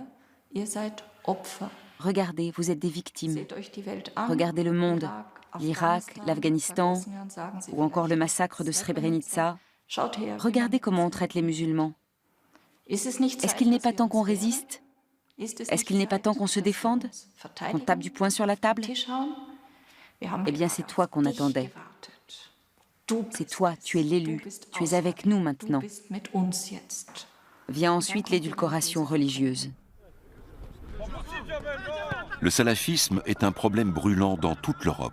Regardez, vous êtes des victimes. Regardez le monde, l'Irak, l'Afghanistan, ou encore le massacre de Srebrenica. Regardez comment on traite les musulmans. Est-ce qu'il n'est pas temps qu'on résiste? Est-ce qu'il n'est pas temps qu'on se défende? Qu'on tape du poing sur la table? Eh bien, c'est toi qu'on attendait. C'est toi, tu es l'élu. Tu es avec nous maintenant. Vient ensuite l'édulcoration religieuse. Le salafisme est un problème brûlant dans toute l'Europe,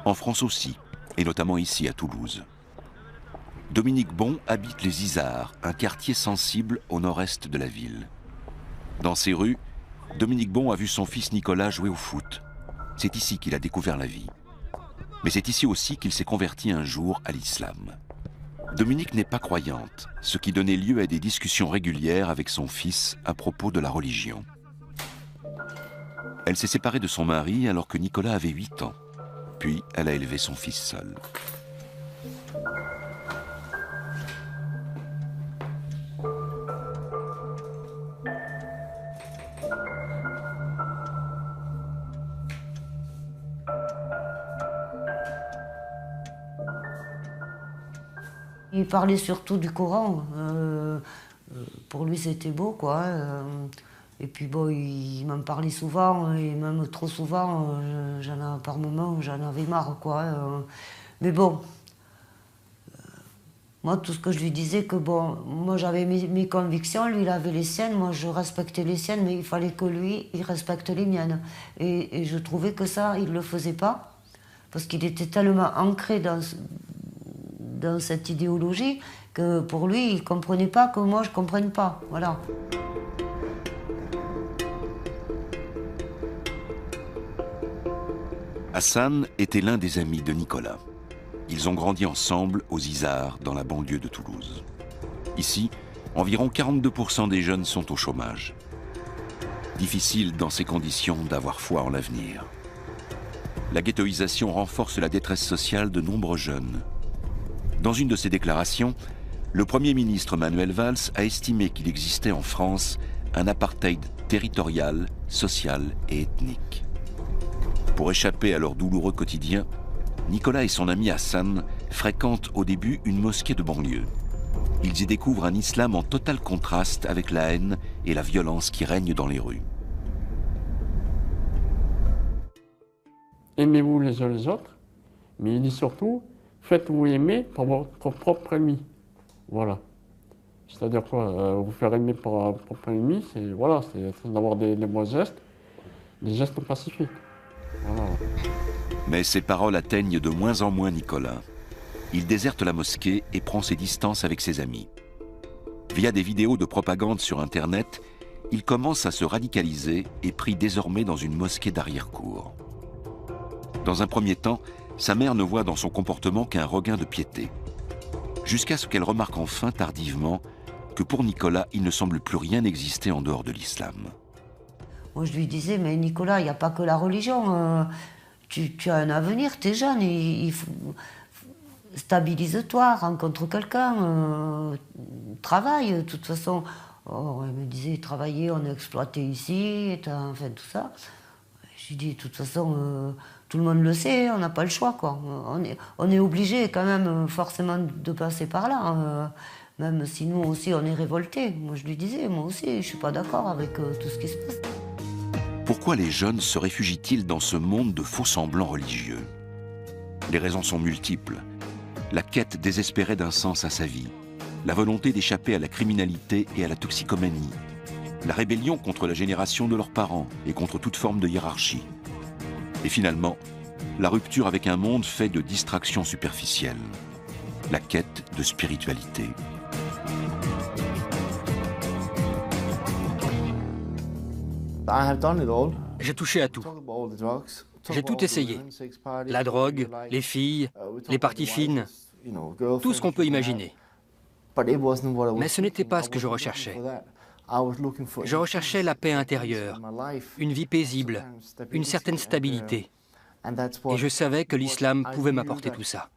en France aussi, et notamment ici à Toulouse. Dominique Bon habite les Isards, un quartier sensible au nord-est de la ville. Dans ces rues, Dominique Bon a vu son fils Nicolas jouer au foot. C'est ici qu'il a découvert la vie. Mais c'est ici aussi qu'il s'est converti un jour à l'islam. Dominique n'est pas croyante, ce qui donnait lieu à des discussions régulières avec son fils à propos de la religion. Elle s'est séparée de son mari alors que Nicolas avait 8 ans. Puis elle a élevé son fils seul. Il parlait surtout du Coran. Pour lui, c'était beau, quoi. Et puis bon, il m'en parlait souvent, et même trop souvent, par moments, j'en avais marre, quoi. Mais bon, moi, tout ce que je lui disais, que bon, moi j'avais mes convictions, lui il avait les siennes, moi je respectais les siennes, mais il fallait que lui, il respecte les miennes. Et je trouvais que ça, il ne le faisait pas, parce qu'il était tellement ancré dans cette idéologie, que pour lui, il ne comprenait pas que moi je ne comprenne pas, voilà. Hassan était l'un des amis de Nicolas. Ils ont grandi ensemble aux Izards, dans la banlieue de Toulouse. Ici, environ 42% des jeunes sont au chômage. Difficile dans ces conditions d'avoir foi en l'avenir. La ghettoisation renforce la détresse sociale de nombreux jeunes. Dans une de ses déclarations, le Premier ministre Manuel Valls a estimé qu'il existait en France un apartheid territorial, social et ethnique. Pour échapper à leur douloureux quotidien, Nicolas et son ami Hassan fréquentent au début une mosquée de banlieue. Ils y découvrent un islam en total contraste avec la haine et la violence qui règnent dans les rues. Aimez-vous les uns les autres, mais il dit surtout, faites-vous aimer par votre propre ennemi. Voilà. C'est-à-dire quoi, vous faire aimer par votre propre ennemi, c'est voilà, d'avoir des bons gestes, des gestes pacifiques. Voilà. Mais ces paroles atteignent de moins en moins Nicolas. Il déserte la mosquée et prend ses distances avec ses amis. Via des vidéos de propagande sur Internet, il commence à se radicaliser et prie désormais dans une mosquée d'arrière-cour. Dans un premier temps, sa mère ne voit dans son comportement qu'un regain de piété. Jusqu'à ce qu'elle remarque enfin tardivement que pour Nicolas, il ne semble plus rien exister en dehors de l'islam. Moi, je lui disais, mais Nicolas, il n'y a pas que la religion. Tu as un avenir, t'es jeune, il faut... Stabilise-toi, rencontre quelqu'un, travaille. De toute façon, elle me disait, travailler, on est exploité ici, enfin tout ça. Je lui dis, de toute façon, tout le monde le sait, on n'a pas le choix, quoi. On est obligé quand même forcément de passer par là, même si nous aussi on est révoltés. Moi je lui disais, moi aussi, je ne suis pas d'accord avec tout ce qui se passe. Pourquoi les jeunes se réfugient-ils dans ce monde de faux-semblants religieux? Les raisons sont multiples. La quête désespérée d'un sens à sa vie, la volonté d'échapper à la criminalité et à la toxicomanie, la rébellion contre la génération de leurs parents et contre toute forme de hiérarchie. Et finalement, la rupture avec un monde fait de distractions superficielles, la quête de spiritualité. J'ai touché à tout. J'ai tout essayé. La drogue, les filles, les parties fines, tout ce qu'on peut imaginer. Mais ce n'était pas ce que je recherchais. Je recherchais la paix intérieure, une vie paisible, une certaine stabilité. Et je savais que l'islam pouvait m'apporter tout ça.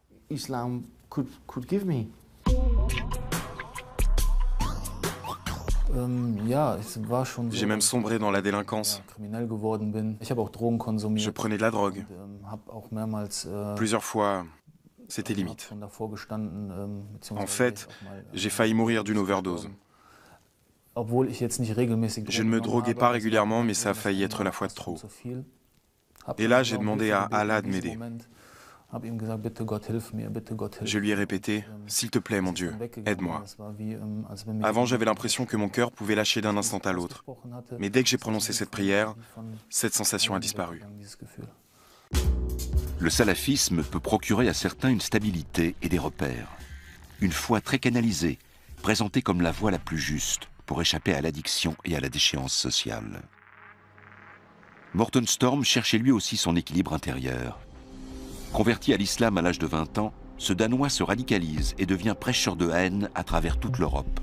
J'ai même sombré dans la délinquance. Je prenais de la drogue. Plusieurs fois, c'était limite. En fait, j'ai failli mourir d'une overdose. Je ne me droguais pas régulièrement, mais ça a failli être la fois de trop. Et là, j'ai demandé à Allah de m'aider. Je lui ai répété, « S'il te plaît, mon Dieu, aide-moi. » Avant, j'avais l'impression que mon cœur pouvait lâcher d'un instant à l'autre. Mais dès que j'ai prononcé cette prière, cette sensation a disparu. Le salafisme peut procurer à certains une stabilité et des repères. Une foi très canalisée, présentée comme la voie la plus juste pour échapper à l'addiction et à la déchéance sociale. Morten Storm cherchait lui aussi son équilibre intérieur. Converti à l'islam à l'âge de 20 ans, ce Danois se radicalise et devient prêcheur de haine à travers toute l'Europe.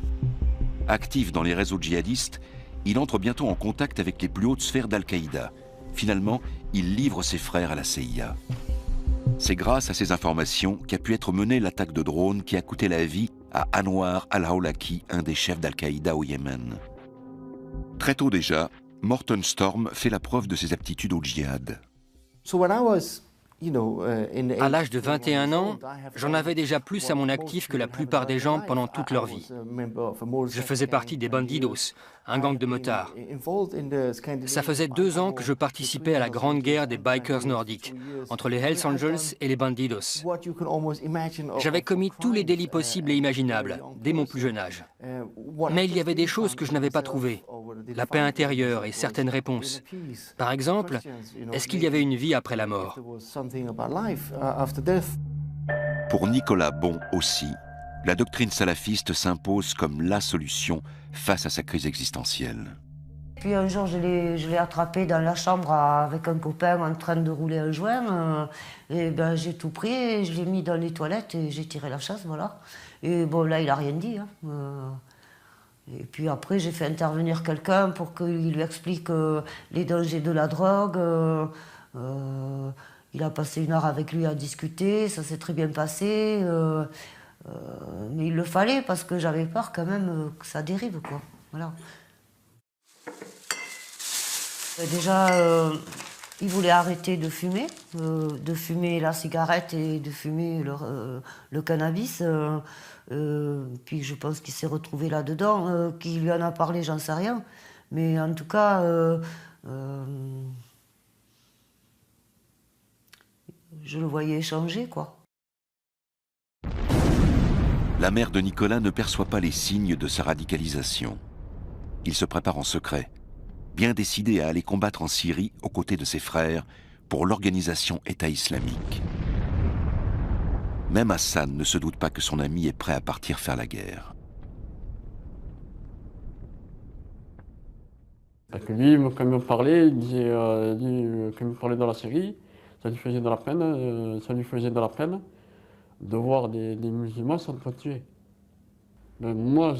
Actif dans les réseaux djihadistes, il entre bientôt en contact avec les plus hautes sphères d'Al-Qaïda. Finalement, il livre ses frères à la CIA. C'est grâce à ces informations qu'a pu être menée l'attaque de drone qui a coûté la vie à Anwar al-Awlaki, un des chefs d'Al-Qaïda au Yémen. Très tôt déjà, Morten Storm fait la preuve de ses aptitudes au djihad. À l'âge de 21 ans, j'en avais déjà plus à mon actif que la plupart des gens pendant toute leur vie. Je faisais partie des Bandidos, un gang de motards. Ça faisait 2 ans que je participais à la grande guerre des bikers nordiques, entre les Hells Angels et les Bandidos. J'avais commis tous les délits possibles et imaginables, dès mon plus jeune âge. Mais il y avait des choses que je n'avais pas trouvées. La paix intérieure et certaines réponses. Par exemple, est-ce qu'il y avait une vie après la mort ? Pour Nicolas Bon aussi, la doctrine salafiste s'impose comme la solution face à sa crise existentielle. Puis un jour, je l'ai attrapé dans la chambre avec un copain en train de rouler un joint. Et ben, j'ai tout pris et je l'ai mis dans les toilettes et j'ai tiré la chasse, voilà. Et bon, là, il n'a rien dit. Hein. Et puis après, j'ai fait intervenir quelqu'un pour qu'il lui explique les dangers de la drogue. Il a passé 1 heure avec lui à discuter, ça s'est très bien passé. Mais il le fallait parce que j'avais peur quand même que ça dérive, quoi. Voilà. Déjà, il voulait arrêter de fumer la cigarette et de fumer le cannabis. Puis je pense qu'il s'est retrouvé là-dedans. Qui lui en a parlé, j'en sais rien. Mais en tout cas, je le voyais changer, quoi. La mère de Nicolas ne perçoit pas les signes de sa radicalisation. Il se prépare en secret, bien décidé à aller combattre en Syrie aux côtés de ses frères pour l'organisation État islamique. Même Hassan ne se doute pas que son ami est prêt à partir faire la guerre. Lui, quand il me parlait, il disait quand il me parlait de la Syrie, ça lui faisait de la peine, de voir des musulmans s'entretuer. Mais moi,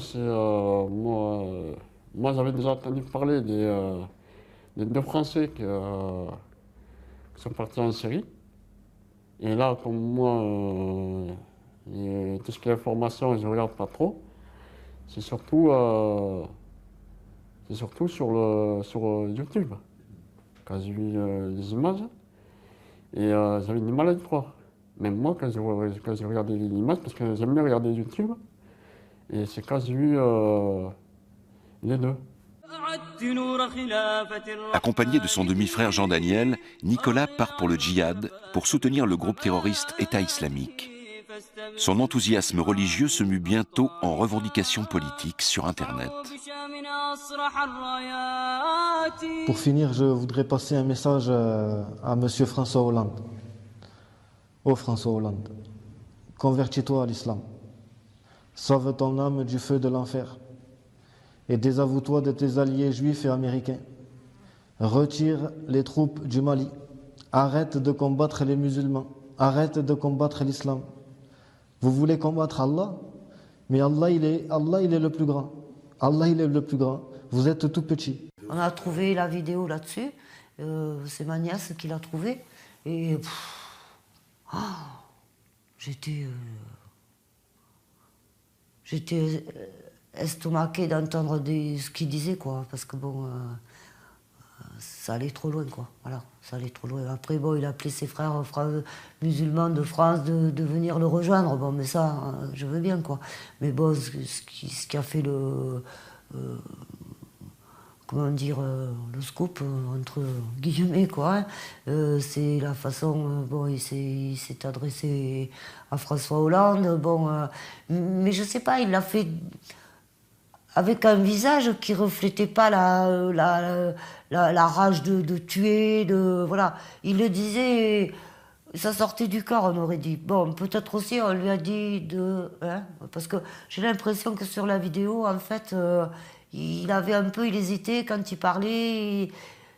j'avais déjà entendu parler des 2 Français qui sont partis en Syrie. Et là, comme moi, tout ce qui est information, je ne regarde pas trop. C'est surtout sur YouTube. Quand j'ai vu les images, et j'avais du mal à y croire. Même moi, quand j'ai regardé les images, parce que j'aime bien regarder YouTube, et c'est quand j'ai vu les 2. Accompagné de son demi-frère Jean-Daniel, Nicolas part pour le djihad pour soutenir le groupe terroriste État islamique. Son enthousiasme religieux se mue bientôt en revendications politiques sur Internet. Pour finir, je voudrais passer un message à Monsieur François Hollande. Ô François Hollande, convertis-toi à l'islam. Sauve ton âme du feu de l'enfer. Et désavoue-toi de tes alliés juifs et américains. Retire les troupes du Mali. Arrête de combattre les musulmans. Arrête de combattre l'islam. Vous voulez combattre Allah, mais Allah il est le plus grand. Allah il est le plus grand. Vous êtes tout petit. On a trouvé la vidéo là-dessus. C'est ma nièce qui l'a trouvée. Et j'étais estomaquée d'entendre ce qu'il disait, quoi. Parce que bon, ça allait trop loin, quoi. Voilà, ça allait trop loin. Après, bon, il a appelé ses frères musulmans de France de venir le rejoindre. Bon, mais ça, je veux bien, quoi. Mais bon, ce qui a fait comment dire, le scoop, entre guillemets, quoi, hein, c'est la façon, bon, il s'est adressé à François Hollande, bon, mais je sais pas, il l'a fait avec un visage qui reflétait pas la rage de tuer, voilà. Il le disait, ça sortait du corps, on aurait dit. Bon, peut-être aussi, on lui a dit hein, parce que j'ai l'impression que sur la vidéo, en fait, il hésitait quand il parlait,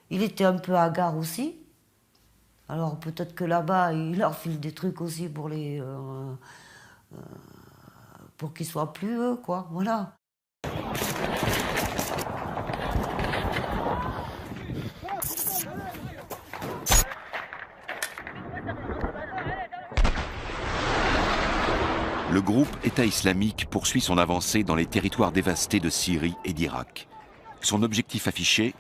il était un peu hagard aussi. Alors peut-être que là-bas, il leur file des trucs aussi pour qu'ils soient plus eux, quoi, voilà. Le groupe État islamique poursuit son avancée dans les territoires dévastés de Syrie et d'Irak. Son objectif affiché,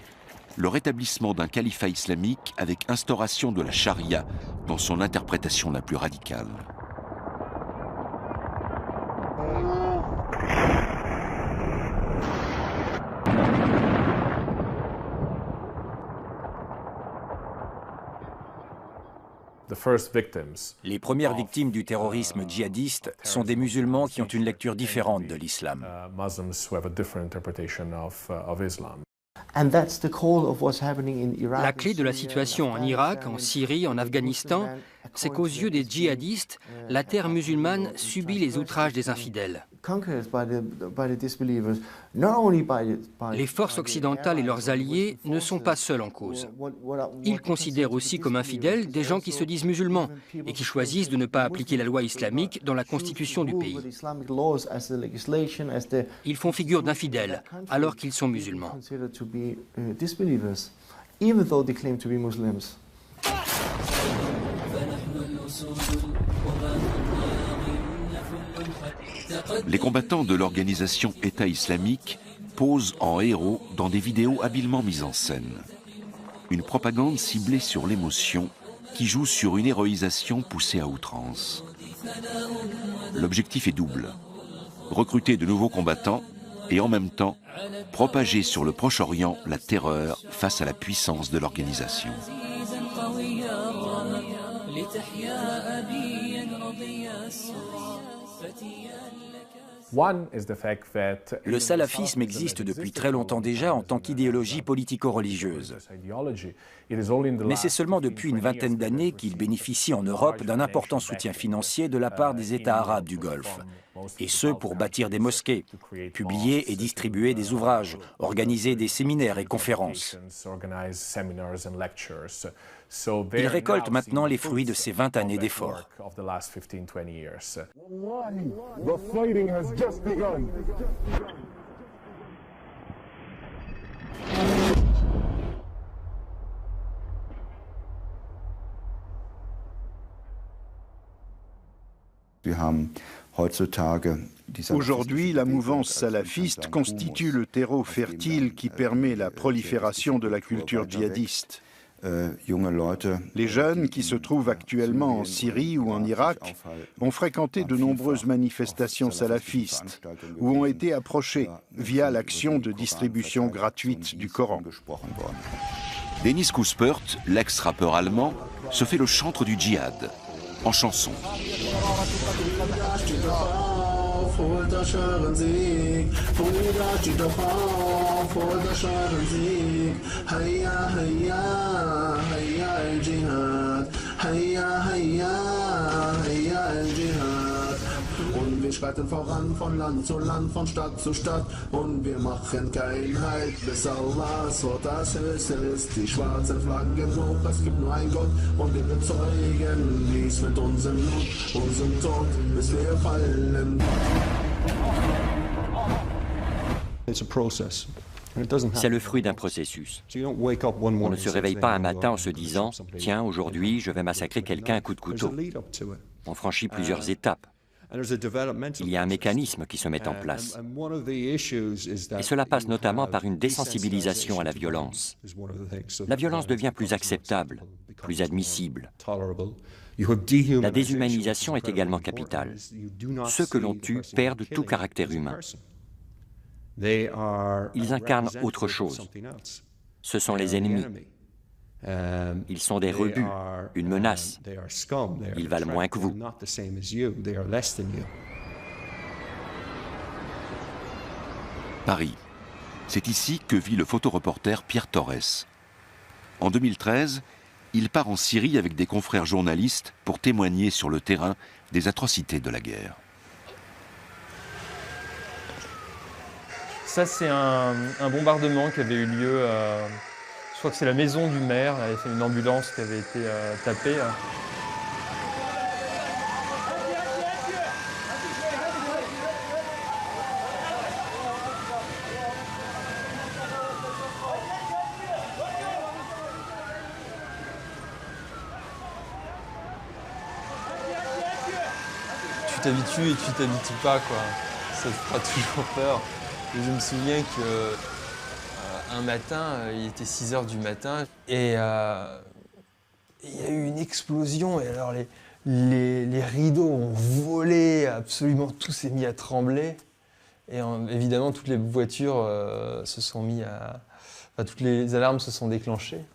le rétablissement d'un califat islamique avec instauration de la charia dans son interprétation la plus radicale. Les premières victimes du terrorisme djihadiste sont des musulmans qui ont une lecture différente de l'islam. La clé de la situation en Irak, en Syrie, en Afghanistan, c'est qu'aux yeux des djihadistes, la terre musulmane subit les outrages des infidèles. Les forces occidentales et leurs alliés ne sont pas seuls en cause. Ils considèrent aussi comme infidèles des gens qui se disent musulmans et qui choisissent de ne pas appliquer la loi islamique dans la constitution du pays. Ils font figure d'infidèles alors qu'ils sont musulmans. Les combattants de l'organisation État islamique posent en héros dans des vidéos habilement mises en scène. Une propagande ciblée sur l'émotion qui joue sur une héroïsation poussée à outrance. L'objectif est double: recruter de nouveaux combattants et en même temps propager sur le Proche-Orient la terreur face à la puissance de l'organisation. Le salafisme existe depuis très longtemps déjà en tant qu'idéologie politico-religieuse. Mais c'est seulement depuis une vingtaine d'années qu'il bénéficie en Europe d'un important soutien financier de la part des États arabes du Golfe. Et ce, pour bâtir des mosquées, publier et distribuer des ouvrages, organiser des séminaires et conférences. Il récolte maintenant les fruits de ces 20 années d'efforts. Aujourd'hui, la mouvance salafiste constitue le terreau fertile qui permet la prolifération de la culture djihadiste. Les jeunes qui se trouvent actuellement en Syrie ou en Irak ont fréquenté de nombreuses manifestations salafistes ou ont été approchés via l'action de distribution gratuite du Coran. Dennis Kuspert, l'ex-rappeur allemand, se fait le chantre du djihad, en chanson. Holt euch euren Sieg, Brüder, steht doch auf, holt euch euren Sieg. Hayya, hayya, hayya al-Jihad, hayya, hayya, hayya al-Jihad. Und wir schreiten voran von Land zu Land, von Stadt zu Stadt. Und wir machen keinen Halt, bis Allahs Wort das Höchste ist. Die schwarzen Flaggen hoch, es gibt nur einen Gott. Und wir bezeugen dies mit unserem Blut, unserem Tod, bis wir fallen. C'est le fruit d'un processus. On ne se réveille pas un matin en se disant « Tiens, aujourd'hui, je vais massacrer quelqu'un à coups de couteau ». On franchit plusieurs étapes. Il y a un mécanisme qui se met en place. Et cela passe notamment par une désensibilisation à la violence. La violence devient plus acceptable, plus admissible. La déshumanisation est également capitale. Ceux que l'on tue perdent tout caractère humain. Ils incarnent autre chose. Ce sont les ennemis. Ils sont des rebuts, une menace. Ils valent moins que vous. Paris. C'est ici que vit le photoreporter Pierre Torres. En 2013, il part en Syrie avec des confrères journalistes pour témoigner sur le terrain des atrocités de la guerre. Ça, c'est un bombardement qui avait eu lieu, je crois que c'est la maison du maire, c'est une ambulance qui avait été tapée. Tu t'habitues et tu t'habitues pas, quoi. Ça te fera toujours peur. Et je me souviens que un matin, il était 6 h du matin et il y a eu une explosion et alors les rideaux ont volé, absolument tout s'est mis à trembler et évidemment toutes les voitures se sont mis à... Enfin, toutes les alarmes se sont déclenchées.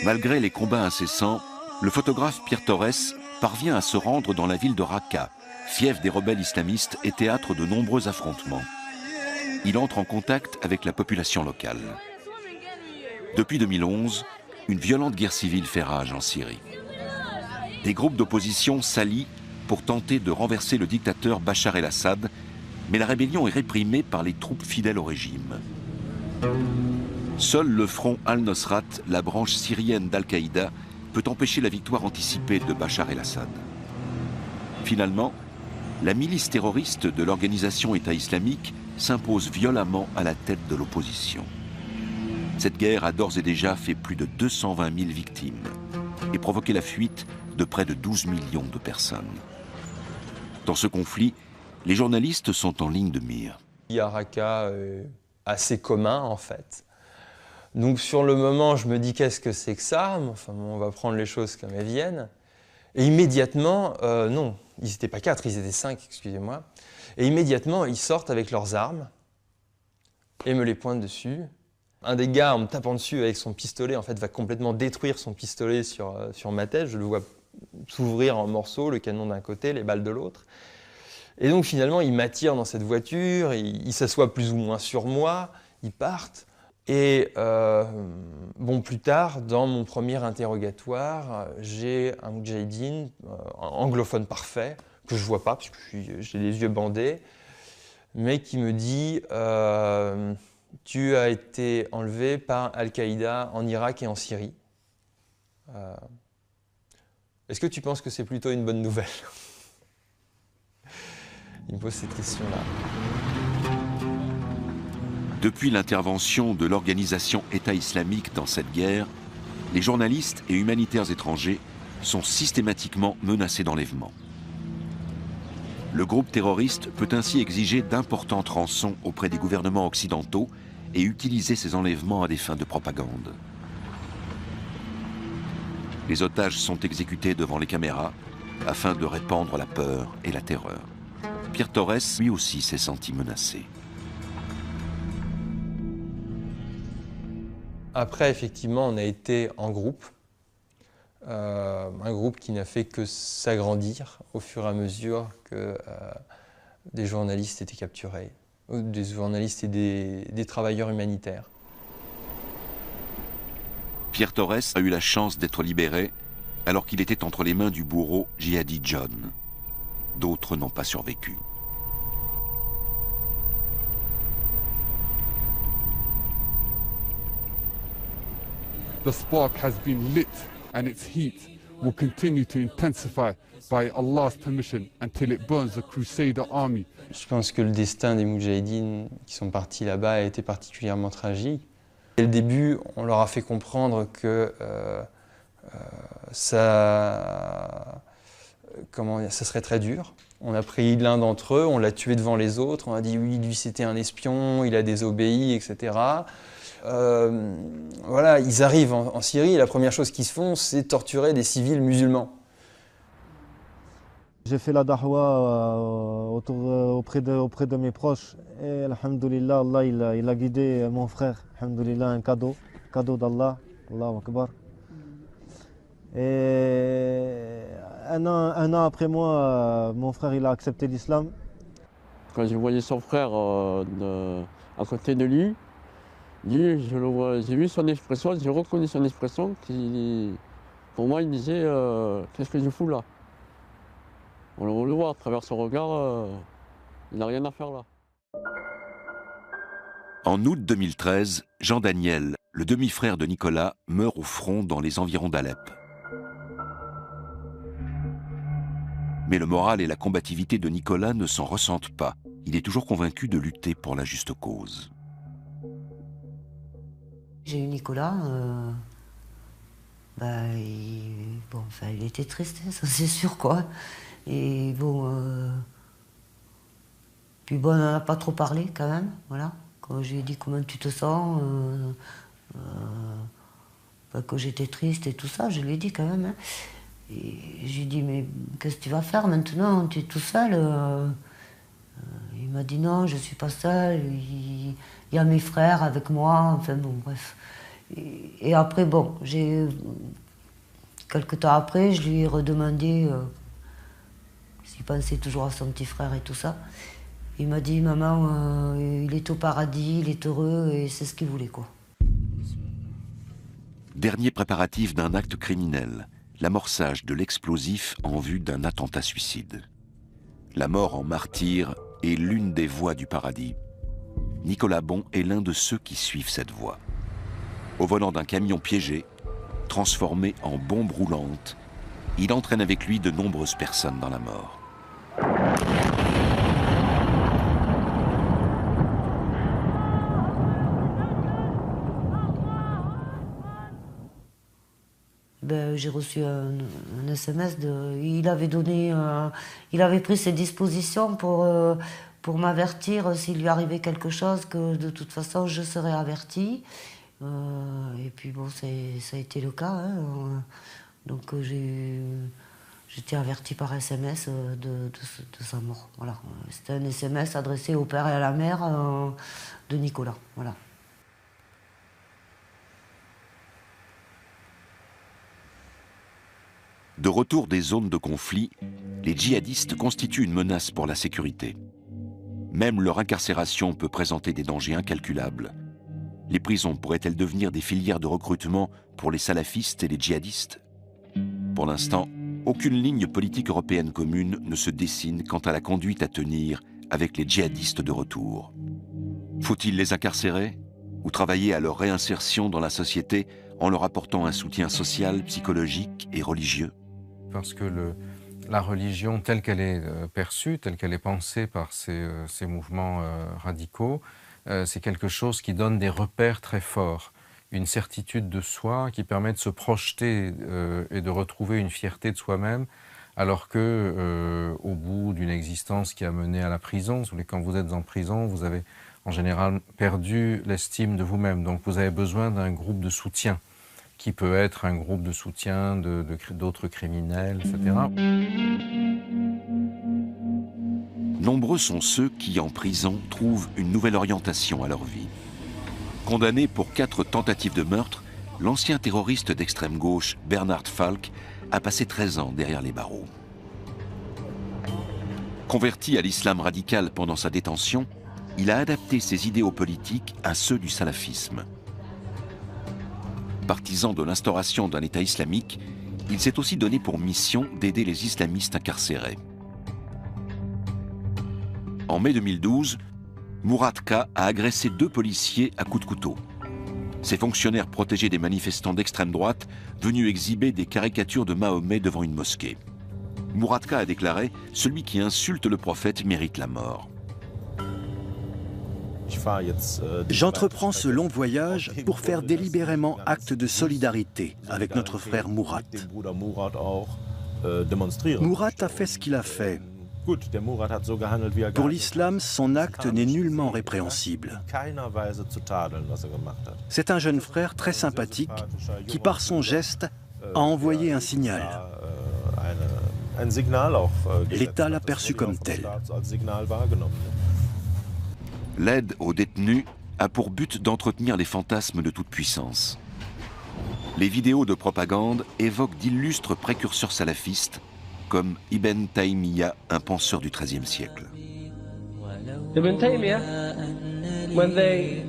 Malgré les combats incessants, le photographe Pierre Torres parvient à se rendre dans la ville de Raqqa, fief des rebelles islamistes et théâtre de nombreux affrontements. Il entre en contact avec la population locale. Depuis 2011, une violente guerre civile fait rage en Syrie. Des groupes d'opposition s'allient pour tenter de renverser le dictateur Bachar el-Assad, mais la rébellion est réprimée par les troupes fidèles au régime. Seul le front Al-Nosrat, la branche syrienne d'Al-Qaïda, peut empêcher la victoire anticipée de Bachar el-Assad. Finalement, la milice terroriste de l'organisation État islamique s'impose violemment à la tête de l'opposition. Cette guerre a d'ores et déjà fait plus de 220 000 victimes et provoqué la fuite de près de 12 millions de personnes. Dans ce conflit, les journalistes sont en ligne de mire. Il y a Raqqa assez commun en fait. Donc sur le moment, je me dis qu'est-ce que c'est que ça? Enfin, on va prendre les choses comme elles viennent. Et immédiatement, non, ils n'étaient pas 4, ils étaient 5, excusez-moi. Et immédiatement, ils sortent avec leurs armes et me les pointent dessus. Un des gars, en me tapant dessus avec son pistolet, en fait, va complètement détruire son pistolet sur ma tête. Je le vois s'ouvrir en morceaux, le canon d'un côté, les balles de l'autre. Et donc finalement, ils m'attirent dans cette voiture, ils s'assoient plus ou moins sur moi, ils partent. Et bon, plus tard, dans mon premier interrogatoire, j'ai un moudjahidine anglophone parfait, que je ne vois pas parce que j'ai les yeux bandés, mais qui me dit tu as été enlevé par Al-Qaïda en Irak et en Syrie. Est-ce que tu penses que c'est plutôt une bonne nouvelle? Il me pose cette question-là. Depuis l'intervention de l'organisation État islamique dans cette guerre, les journalistes et humanitaires étrangers sont systématiquement menacés d'enlèvement. Le groupe terroriste peut ainsi exiger d'importantes rançons auprès des gouvernements occidentaux et utiliser ces enlèvements à des fins de propagande. Les otages sont exécutés devant les caméras afin de répandre la peur et la terreur. Pierre Torres, lui aussi, s'est senti menacé. Après, effectivement, on a été en groupe. Un groupe qui n'a fait que s'agrandir au fur et à mesure que des journalistes étaient capturés, des journalistes et des travailleurs humanitaires. Pierre Torres a eu la chance d'être libéré alors qu'il était entre les mains du bourreau Djihadi John. D'autres n'ont pas survécu. The spark has been lit and its heat will continue to intensify by Allah's permission until it burns the Crusader army. Je pense que le destin des moudjahidines qui sont partis là-bas a été particulièrement tragique. Dès le début, on leur a fait comprendre que ça serait très dur. On a pris l'un d'entre eux, on l'a tué devant les autres, on a dit oui, lui c'était un espion, il a désobéi, etc. Voilà, ils arrivent en Syrie et la première chose qu'ils font, c'est torturer des civils musulmans. J'ai fait la da'wa auprès de mes proches et alhamdoulilah, Allah il a guidé mon frère, alhamdoulilah, un cadeau d'Allah, Allahu Akbar. Et un an après moi, mon frère il a accepté l'islam. Quand je voyais son frère à côté de lui, j'ai vu son expression, j'ai reconnu son expression qui, pour moi, il disait qu'est-ce que je fous là? On le voit à travers son regard, il n'a rien à faire là. En août 2013, Jean Daniel, le demi-frère de Nicolas, meurt au front dans les environs d'Alep. Mais le moral et la combativité de Nicolas ne s'en ressentent pas. Il est toujours convaincu de lutter pour la juste cause. J'ai eu Nicolas, il était triste, ça c'est sûr quoi. Et bon, puis bon, on n'en a pas trop parlé quand même, voilà. Quand je lui ai dit comment tu te sens, que j'étais triste et tout ça, je lui ai dit quand même. Hein. Et je lui ai dit, mais qu'est-ce que tu vas faire maintenant? Tu es tout seul. Il m'a dit non, je ne suis pas seul. Il y a mes frères avec moi. Enfin bon, bref. Et après, bon, quelques temps après, je lui ai redemandé s'il pensait toujours à son petit frère et tout ça. Il m'a dit, maman, il est au paradis, il est heureux et c'est ce qu'il voulait, quoi. Dernier préparatif d'un acte criminel, l'amorçage de l'explosif en vue d'un attentat-suicide. La mort en martyr est l'une des voies du paradis. Nicolas Bon est l'un de ceux qui suivent cette voie. Au volant d'un camion piégé, transformé en bombe roulante, il entraîne avec lui de nombreuses personnes dans la mort. J'ai reçu un SMS il avait pris ses dispositions pour m'avertir s'il lui arrivait quelque chose, que de toute façon je serais avertie. Et puis bon, ça a été le cas. Hein. Donc j'étais avertie par SMS de sa mort. Voilà. C'était un SMS adressé au père et à la mère de Nicolas. Voilà. De retour des zones de conflit, les djihadistes constituent une menace pour la sécurité. Même leur incarcération peut présenter des dangers incalculables. Les prisons pourraient-elles devenir des filières de recrutement pour les salafistes et les djihadistes? Pour l'instant, aucune ligne politique européenne commune ne se dessine quant à la conduite à tenir avec les djihadistes de retour. Faut-il les incarcérer ou travailler à leur réinsertion dans la société en leur apportant un soutien social, psychologique et religieux? Parce que la religion telle qu'elle est perçue, telle qu'elle est pensée par ces mouvements radicaux, c'est quelque chose qui donne des repères très forts, une certitude de soi qui permet de se projeter et de retrouver une fierté de soi-même, alors que au bout d'une existence qui a mené à la prison, quand vous êtes en prison, vous avez en général perdu l'estime de vous-même, donc vous avez besoin d'un groupe de soutien, qui peut être un groupe de soutien d'autres criminels, etc. Nombreux sont ceux qui, en prison, trouvent une nouvelle orientation à leur vie. Condamné pour 4 tentatives de meurtre, l'ancien terroriste d'extrême gauche Bernhard Falk a passé 13 ans derrière les barreaux. Converti à l'islam radical pendant sa détention, il a adapté ses idéaux politiques à ceux du salafisme. Partisan de l'instauration d'un État islamique, il s'est aussi donné pour mission d'aider les islamistes incarcérés. En mai 2012, Murat K. a agressé 2 policiers à coups de couteau. Ces fonctionnaires protégeaient des manifestants d'extrême droite venus exhiber des caricatures de Mahomet devant une mosquée. Murat K. a déclaré « Celui qui insulte le prophète mérite la mort ». J'entreprends ce long voyage pour faire délibérément acte de solidarité avec notre frère Murat. Murat a fait ce qu'il a fait. Pour l'islam, son acte n'est nullement répréhensible. C'est un jeune frère très sympathique qui, par son geste, a envoyé un signal. L'État l'a perçu comme tel. L'aide aux détenus a pour but d'entretenir les fantasmes de toute puissance. Les vidéos de propagande évoquent d'illustres précurseurs salafistes comme Ibn Taymiyyah, un penseur du XIIIe siècle. Ibn Taymiyyah, when they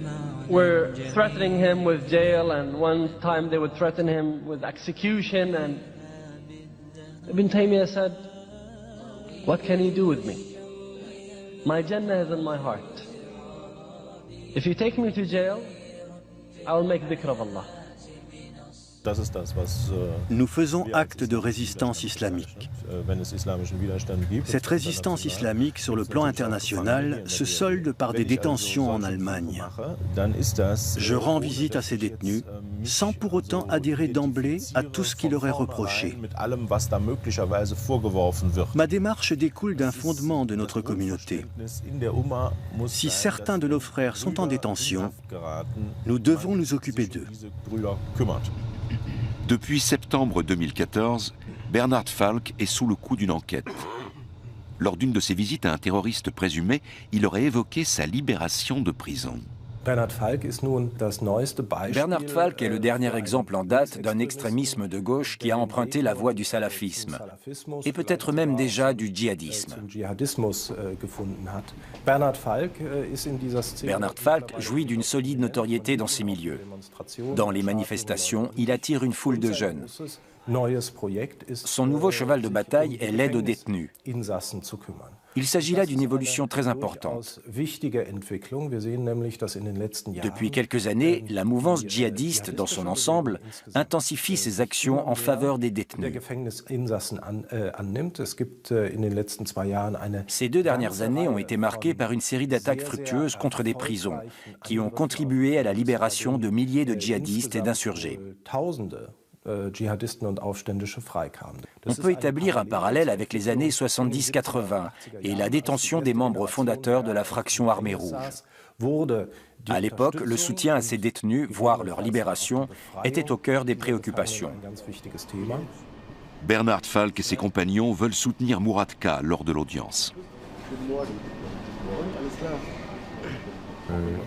were threatening him with jail and one time they would threaten him with execution, and Ibn Taymiyyah said, "What can you do with me? My Jannah is in my heart. If you take me to jail, I will make dhikr of Allah." Nous faisons acte de résistance islamique. Cette résistance islamique sur le plan international se solde par des détentions en Allemagne. Je rends visite à ces détenus sans pour autant adhérer d'emblée à tout ce qui leur est reproché. Ma démarche découle d'un fondement de notre communauté. Si certains de nos frères sont en détention, nous devons nous occuper d'eux. Depuis septembre 2014, Bernhard Falk est sous le coup d'une enquête. Lors d'une de ses visites à un terroriste présumé, il aurait évoqué sa libération de prison. Bernhard Falk est le dernier exemple en date d'un extrémisme de gauche qui a emprunté la voie du salafisme, et peut-être même déjà du djihadisme. Bernhard Falk jouit d'une solide notoriété dans ces milieux. Dans les manifestations, il attire une foule de jeunes. Son nouveau cheval de bataille est l'aide aux détenus. Il s'agit là d'une évolution très importante. Depuis quelques années, la mouvance djihadiste dans son ensemble intensifie ses actions en faveur des détenus. Ces 2 dernières années ont été marquées par une série d'attaques fructueuses contre des prisons, qui ont contribué à la libération de milliers de djihadistes et d'insurgés. On peut établir un parallèle avec les années 70-80 et la détention des membres fondateurs de la fraction Armée Rouge. À l'époque, le soutien à ces détenus, voire leur libération, était au cœur des préoccupations. Bernhard Falk et ses compagnons veulent soutenir Murat K. lors de l'audience.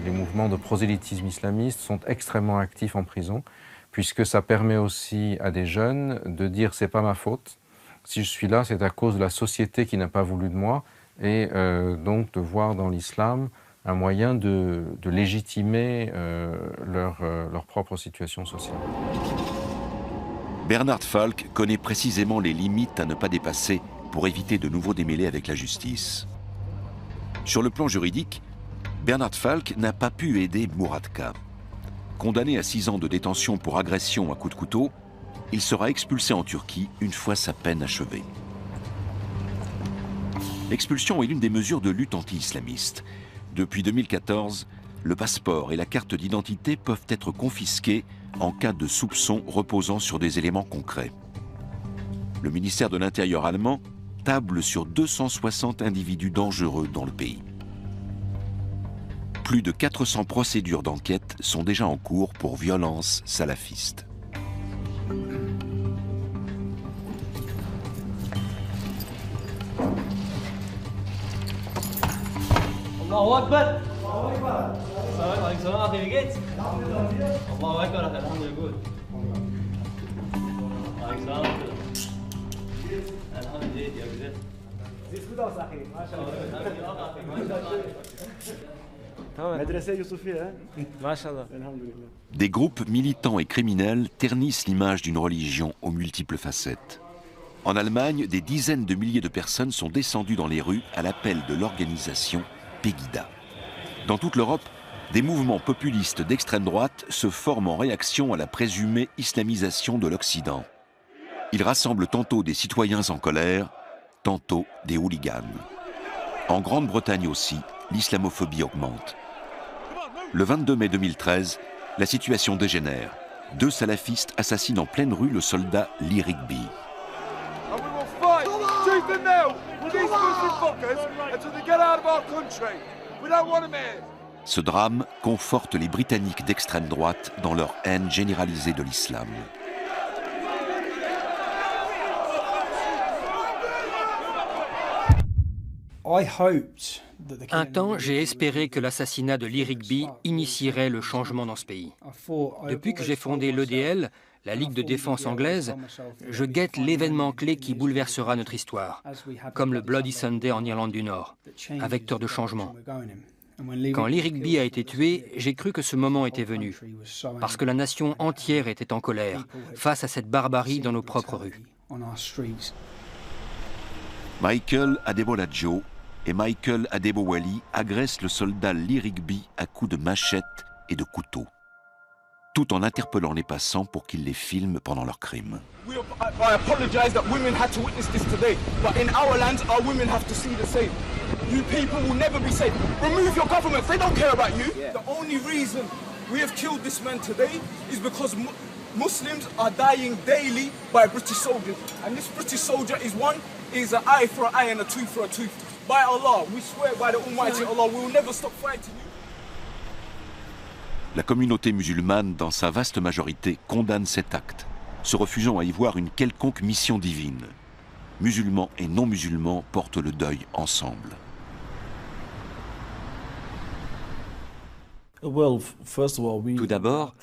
Les mouvements de prosélytisme islamiste sont extrêmement actifs en prison, puisque ça permet aussi à des jeunes de dire « c'est pas ma faute, si je suis là, c'est à cause de la société qui n'a pas voulu de moi », et donc de voir dans l'islam un moyen de légitimer leur propre situation sociale. Bernhard Falk connaît précisément les limites à ne pas dépasser pour éviter de nouveaux démêlés avec la justice. Sur le plan juridique, Bernhard Falk n'a pas pu aider Murat K. Condamné à 6 ans de détention pour agression à coups de couteau, il sera expulsé en Turquie une fois sa peine achevée. L'expulsion est l'une des mesures de lutte anti-islamiste. Depuis 2014, le passeport et la carte d'identité peuvent être confisqués en cas de soupçon reposant sur des éléments concrets. Le ministère de l'Intérieur allemand table sur 260 individus dangereux dans le pays. Plus de 400 procédures d'enquête sont déjà en cours pour violences salafistes. Allahu Akbar. Allahu Akbar. Allahu Akbar. Wie geht's? Allahu Akbar. Alhamdulillah gut. Allahu Akbar. Alhamdulillah, ja gesagt. Sieht gut aus, Akhi. Mashallah. Des groupes militants et criminels ternissent l'image d'une religion aux multiples facettes. En Allemagne, des dizaines de milliers de personnes sont descendues dans les rues à l'appel de l'organisation Pegida. Dans toute l'Europe, des mouvements populistes d'extrême droite se forment en réaction à la présumée islamisation de l'Occident. Ils rassemblent tantôt des citoyens en colère, tantôt des hooligans. En Grande-Bretagne aussi, l'islamophobie augmente. Le 22 mai 2013, la situation dégénère. 2 salafistes assassinent en pleine rue le soldat Lee Rigby. Ce drame conforte les Britanniques d'extrême droite dans leur haine généralisée de l'islam. Un temps, j'ai espéré que l'assassinat de Lee Rigby initierait le changement dans ce pays. Depuis que j'ai fondé l'EDL, la Ligue de défense anglaise, je guette l'événement clé qui bouleversera notre histoire, comme le Bloody Sunday en Irlande du Nord, un vecteur de changement. Quand Lee Rigby a été tué, j'ai cru que ce moment était venu, parce que la nation entière était en colère face à cette barbarie dans nos propres rues. Michael Adebolajo et Michael Adebowale agressent le soldat Lee Rigby à coups de machette et de couteau, tout en interpellant les passants pour qu'ils les filment pendant leur crime. I apologize that women had to witness this today, but in our land, our women have to see the same. You people will never be safe. Remove your governments, they don't care about you. The only reason we have killed this man today is because Muslims are dying daily by British soldiers. And this British soldier is an eye for an eye and a tooth for a tooth. By Allah, we swear by the Almighty Allah, we will never stop fighting you. La communauté musulmane, dans sa vaste majorité, condamne cet acte, se refusant à y voir une quelconque mission divine. Musulmans et non-musulmans portent le deuil ensemble. Tout d'abord,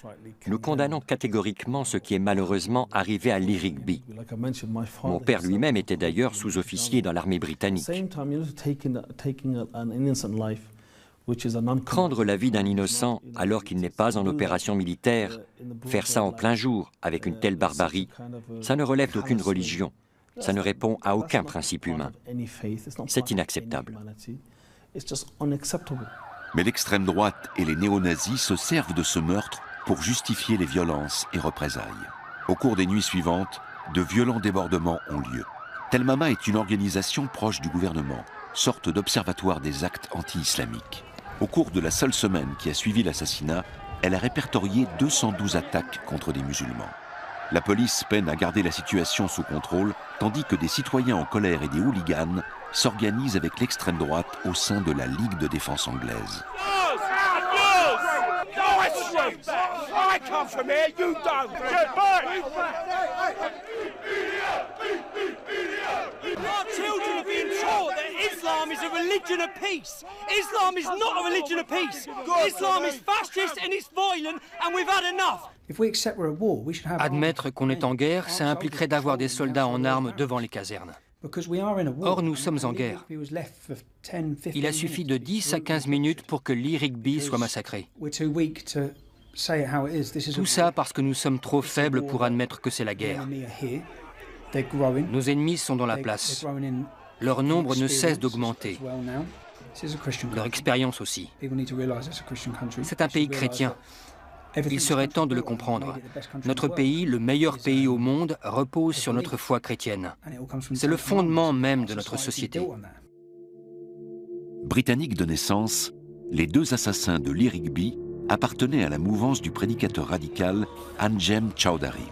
nous condamnons catégoriquement ce qui est malheureusement arrivé à Lee Rigby. Mon père lui-même était d'ailleurs sous-officier dans l'armée britannique. Prendre la vie d'un innocent alors qu'il n'est pas en opération militaire, faire ça en plein jour avec une telle barbarie, ça ne relève d'aucune religion, ça ne répond à aucun principe humain. C'est inacceptable. Mais l'extrême droite et les néo-nazis se servent de ce meurtre pour justifier les violences et représailles. Au cours des nuits suivantes, de violents débordements ont lieu. Telmama est une organisation proche du gouvernement, sorte d'observatoire des actes anti-islamiques. Au cours de la seule semaine qui a suivi l'assassinat, elle a répertorié 212 attaques contre des musulmans. La police peine à garder la situation sous contrôle, tandis que des citoyens en colère et des hooligans s'organisent avec l'extrême droite au sein de la Ligue de défense anglaise. Islam is a religion of peace. Islam is not a religion of peace. Islam is fascist and it's violent and we've had enough. Admettre qu'on est en guerre, ça impliquerait d'avoir des soldats en armes devant les casernes. Or, nous sommes en guerre. Il a suffi de 10 à 15 minutes pour que Lee Rigby soit massacré. Tout ça parce que nous sommes trop faibles pour admettre que c'est la guerre. Nos ennemis sont dans la place. Leur nombre ne cesse d'augmenter. Leur expérience aussi. C'est un pays chrétien. Il serait temps de le comprendre. Notre pays, le meilleur pays au monde, repose sur notre foi chrétienne. C'est le fondement même de notre société. Britanniques de naissance, les deux assassins de Lee Rigby appartenaient à la mouvance du prédicateur radical Anjem Choudary.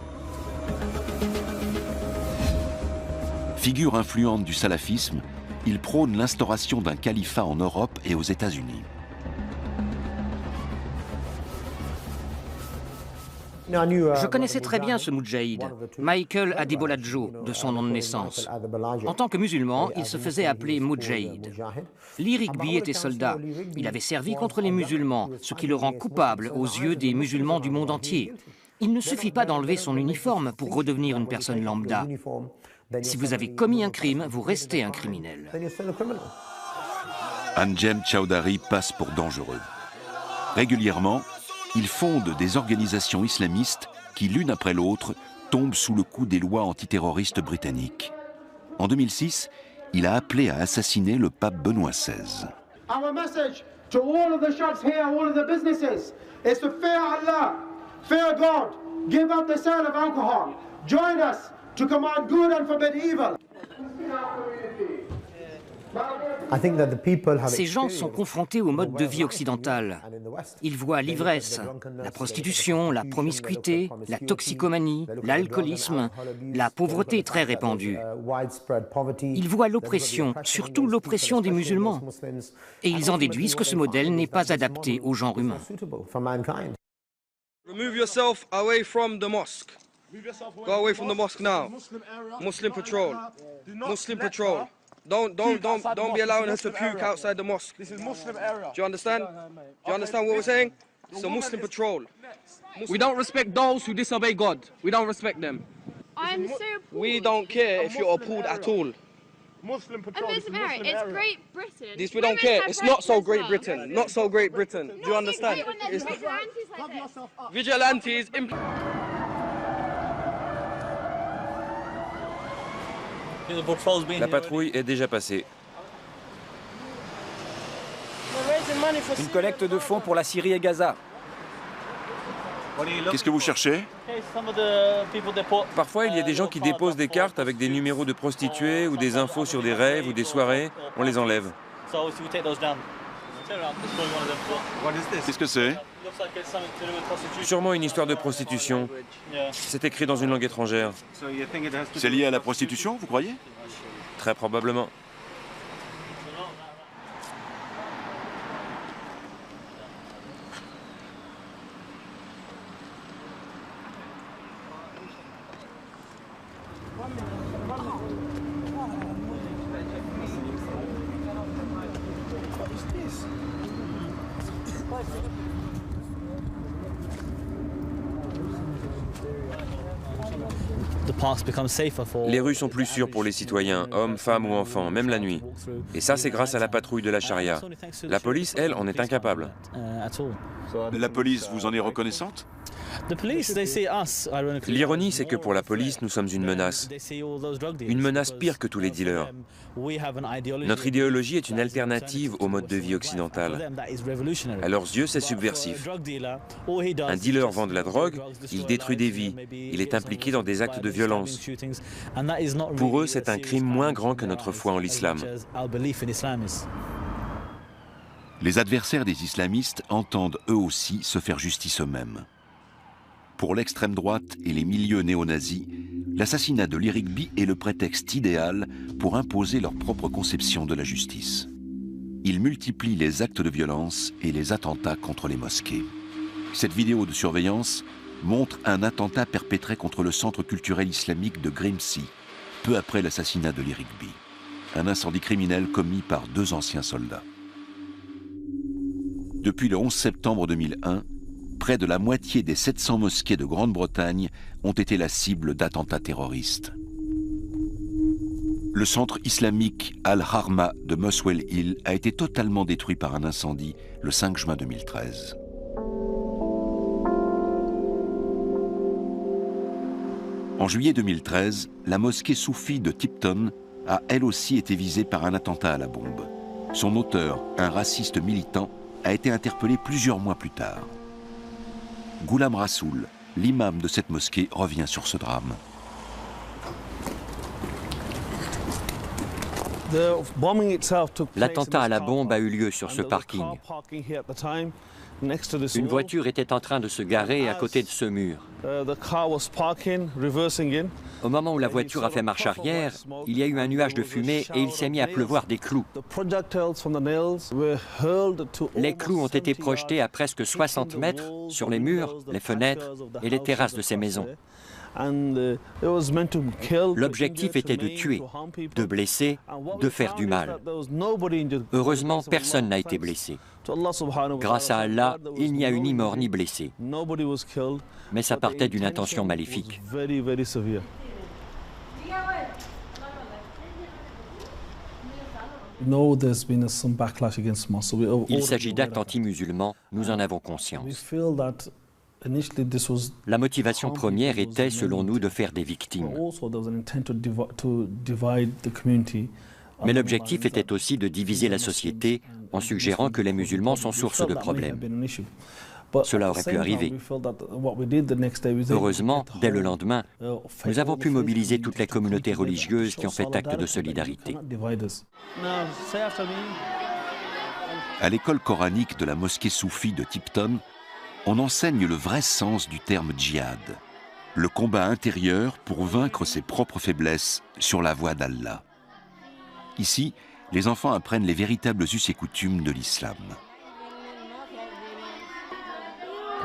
Figure influente du salafisme, il prône l'instauration d'un califat en Europe et aux États-Unis. Je connaissais très bien ce moudjahid, Michael Adeboladjo, de son nom de naissance. En tant que musulman, il se faisait appeler moudjahid. Lee Rigby était soldat. Il avait servi contre les musulmans, ce qui le rend coupable aux yeux des musulmans du monde entier. Il ne suffit pas d'enlever son uniforme pour redevenir une personne lambda. Si vous avez commis un crime, vous restez un criminel. Anjem Choudary passe pour dangereux. Régulièrement, il fonde des organisations islamistes qui, l'une après l'autre, tombent sous le coup des lois antiterroristes britanniques. En 2006, il a appelé à assassiner le pape Benoît XVI. Our message to all of the shops here, all of the businesses, is to fear Allah, fear God, give up the sale of alcohol, join us to command good and forbid evil. Ces gens sont confrontés au mode de vie occidental. Ils voient l'ivresse, la prostitution, la promiscuité, la toxicomanie, l'alcoolisme, la pauvreté très répandue. Ils voient l'oppression, surtout l'oppression des musulmans. Et ils en déduisent que ce modèle n'est pas adapté au genre humain. Remove yourself away from the mosque. Go away from the mosque now. Muslim patrol. Muslim patrol. Don't be allowing her to puke outside the mosque. This is Muslim area. Do you understand? Do you understand what we're saying? It's a Muslim patrol. We don't respect those who disobey God. We don't respect them. I'm so appalled. We don't care if you're appalled at all. Muslim patrol. It's Great Britain. This we don't care. It's not so Great Britain. Not so Great Britain. Do you understand? It's vigilantes like this. Vigilantes. La patrouille est déjà passée. Une collecte de fonds pour la Syrie et Gaza. Qu'est-ce que vous cherchez? Parfois, il y a des gens qui déposent des cartes avec des numéros de prostituées ou des infos sur des rêves ou des soirées. On les enlève. Qu'est-ce que c'est? Sûrement une histoire de prostitution. C'est écrit dans une langue étrangère. C'est lié à la prostitution, vous croyez? Très probablement. Les rues sont plus sûres pour les citoyens, hommes, femmes ou enfants, même la nuit. Et ça, c'est grâce à la patrouille de la charia. La police, elle, en est incapable. La police vous en est reconnaissante? L'ironie, c'est que pour la police, nous sommes une menace. Une menace pire que tous les dealers. Notre idéologie est une alternative au mode de vie occidental. À leurs yeux, c'est subversif. Un dealer vend de la drogue, il détruit des vies, il est impliqué dans des actes de violence. Pour eux, c'est un crime moins grand que notre foi en l'islam. Les adversaires des islamistes entendent eux aussi se faire justice eux-mêmes. Pour l'extrême droite et les milieux néo-nazis, l'assassinat de Lee Rigby est le prétexte idéal pour imposer leur propre conception de la justice. Ils multiplient les actes de violence et les attentats contre les mosquées. Cette vidéo de surveillance montre un attentat perpétré contre le centre culturel islamique de Grimsby, peu après l'assassinat de Lee Rigby. Un incendie criminel commis par 2 anciens soldats. Depuis le 11 septembre 2001, près de la moitié des 700 mosquées de Grande-Bretagne ont été la cible d'attentats terroristes. Le centre islamique Al-Harma de Muswell Hill a été totalement détruit par un incendie le 5 juin 2013. En juillet 2013, la mosquée soufie de Tipton a elle aussi été visée par un attentat à la bombe. Son auteur, un raciste militant, a été interpellé plusieurs mois plus tard. Ghulam Rassoul, l'imam de cette mosquée, revient sur ce drame. L'attentat à la bombe a eu lieu sur ce parking. Une voiture était en train de se garer à côté de ce mur. Au moment où la voiture a fait marche arrière, il y a eu un nuage de fumée et il s'est mis à pleuvoir des clous. Les clous ont été projetés à presque 60 mètres sur les murs, les fenêtres et les terrasses de ces maisons. L'objectif était de tuer, de blesser, de faire du mal. Heureusement, personne n'a été blessé. Grâce à Allah, il n'y a eu ni mort ni blessé. Mais ça partait d'une intention maléfique. Il s'agit d'actes anti-musulmans, nous en avons conscience. La motivation première était, selon nous, de faire des victimes. Mais l'objectif était aussi de diviser la société en suggérant que les musulmans sont source de problèmes. Cela aurait pu arriver. Heureusement, dès le lendemain, nous avons pu mobiliser toutes les communautés religieuses qui ont fait acte de solidarité. À l'école coranique de la mosquée soufie de Tipton, on enseigne le vrai sens du terme djihad, le combat intérieur pour vaincre ses propres faiblesses sur la voie d'Allah. Ici, les enfants apprennent les véritables us et coutumes de l'islam.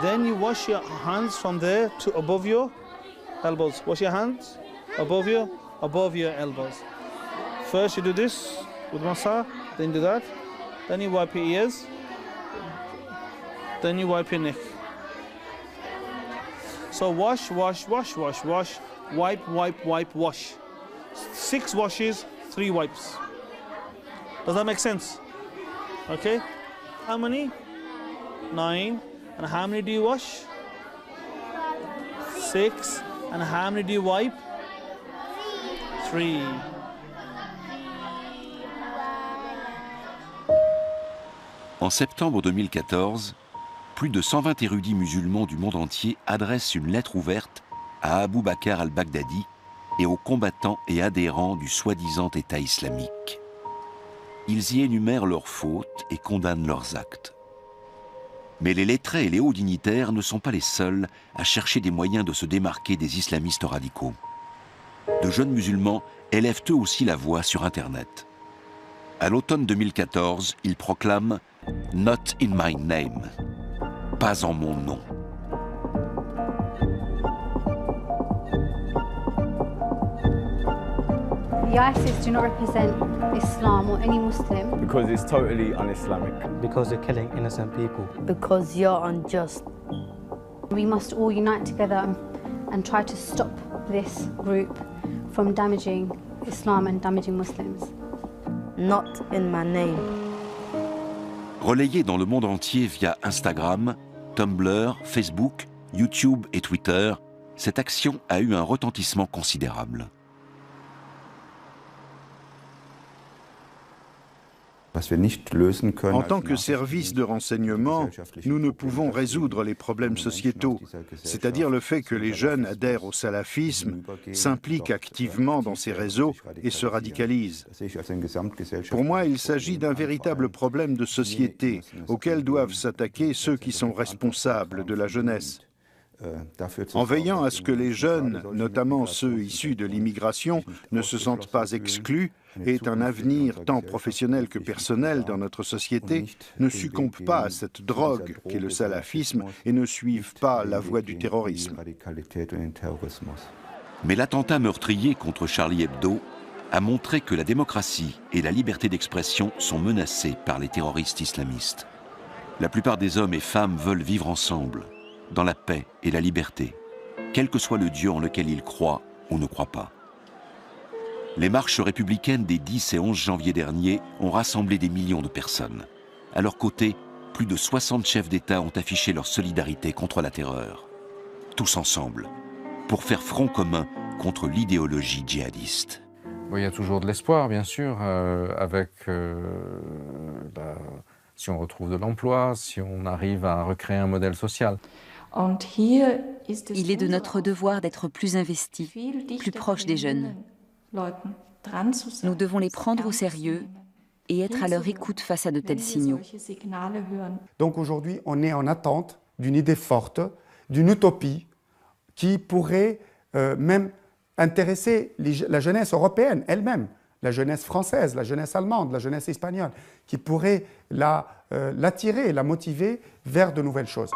Then you wash your hands from there to above your elbows. Wash your hands above your elbows. First you do this with masa, then do that. Then you wipe your ears. Then you wipe your neck. So wash, wash, wash, wash, wash. Wipe, wipe, wipe, wash. 6 washes, 3 wipes. Does that make sense? Okay. How many? 9. And how many do you wash? 6. And how many do you wipe? 3. En septembre 2014, plus de 120 érudits musulmans du monde entier adressent une lettre ouverte à Abu Bakr al-Baghdadi et aux combattants et adhérents du soi-disant État islamique. Ils y énumèrent leurs fautes et condamnent leurs actes. Mais les lettrés et les hauts dignitaires ne sont pas les seuls à chercher des moyens de se démarquer des islamistes radicaux. De jeunes musulmans élèvent eux aussi la voix sur Internet. À l'automne 2014, ils proclament « Not in my name », pas en mon nom. The ISIS do not represent Islam or any Muslim. Because it's totally un-Islamic. Because they're killing innocent people. Because you're unjust. We must all unite together and try to stop this group from damaging Islam and damaging Muslims. Not in my name. Relayée dans le monde entier via Instagram, Tumblr, Facebook, YouTube et Twitter, cette action a eu un retentissement considérable. En tant que service de renseignement, nous ne pouvons résoudre les problèmes sociétaux, c'est-à-dire le fait que les jeunes adhèrent au salafisme, s'impliquent activement dans ces réseaux et se radicalisent. Pour moi, il s'agit d'un véritable problème de société auquel doivent s'attaquer ceux qui sont responsables de la jeunesse. En veillant à ce que les jeunes, notamment ceux issus de l'immigration, ne se sentent pas exclus et aient un avenir tant professionnel que personnel dans notre société, ne succombent pas à cette drogue qu'est le salafisme et ne suivent pas la voie du terrorisme. Mais l'attentat meurtrier contre Charlie Hebdo a montré que la démocratie et la liberté d'expression sont menacées par les terroristes islamistes. La plupart des hommes et femmes veulent vivre ensemble, dans la paix et la liberté, quel que soit le Dieu en lequel ils croient ou ne croient pas. Les marches républicaines des 10 et 11 janvier dernier ont rassemblé des millions de personnes. À leur côté, plus de 60 chefs d'État ont affiché leur solidarité contre la terreur. Tous ensemble, pour faire front commun contre l'idéologie djihadiste. Il y a toujours de l'espoir, bien sûr, si on retrouve de l'emploi, si on arrive à recréer un modèle social. Il est de notre devoir d'être plus investis, plus proches des jeunes. Nous devons les prendre au sérieux et être à leur écoute face à de tels signaux. Donc aujourd'hui, on est en attente d'une idée forte, d'une utopie qui pourrait même intéresser la jeunesse européenne elle-même, la jeunesse française, la jeunesse allemande, la jeunesse espagnole, qui pourrait l'attirer, la motiver vers de nouvelles choses.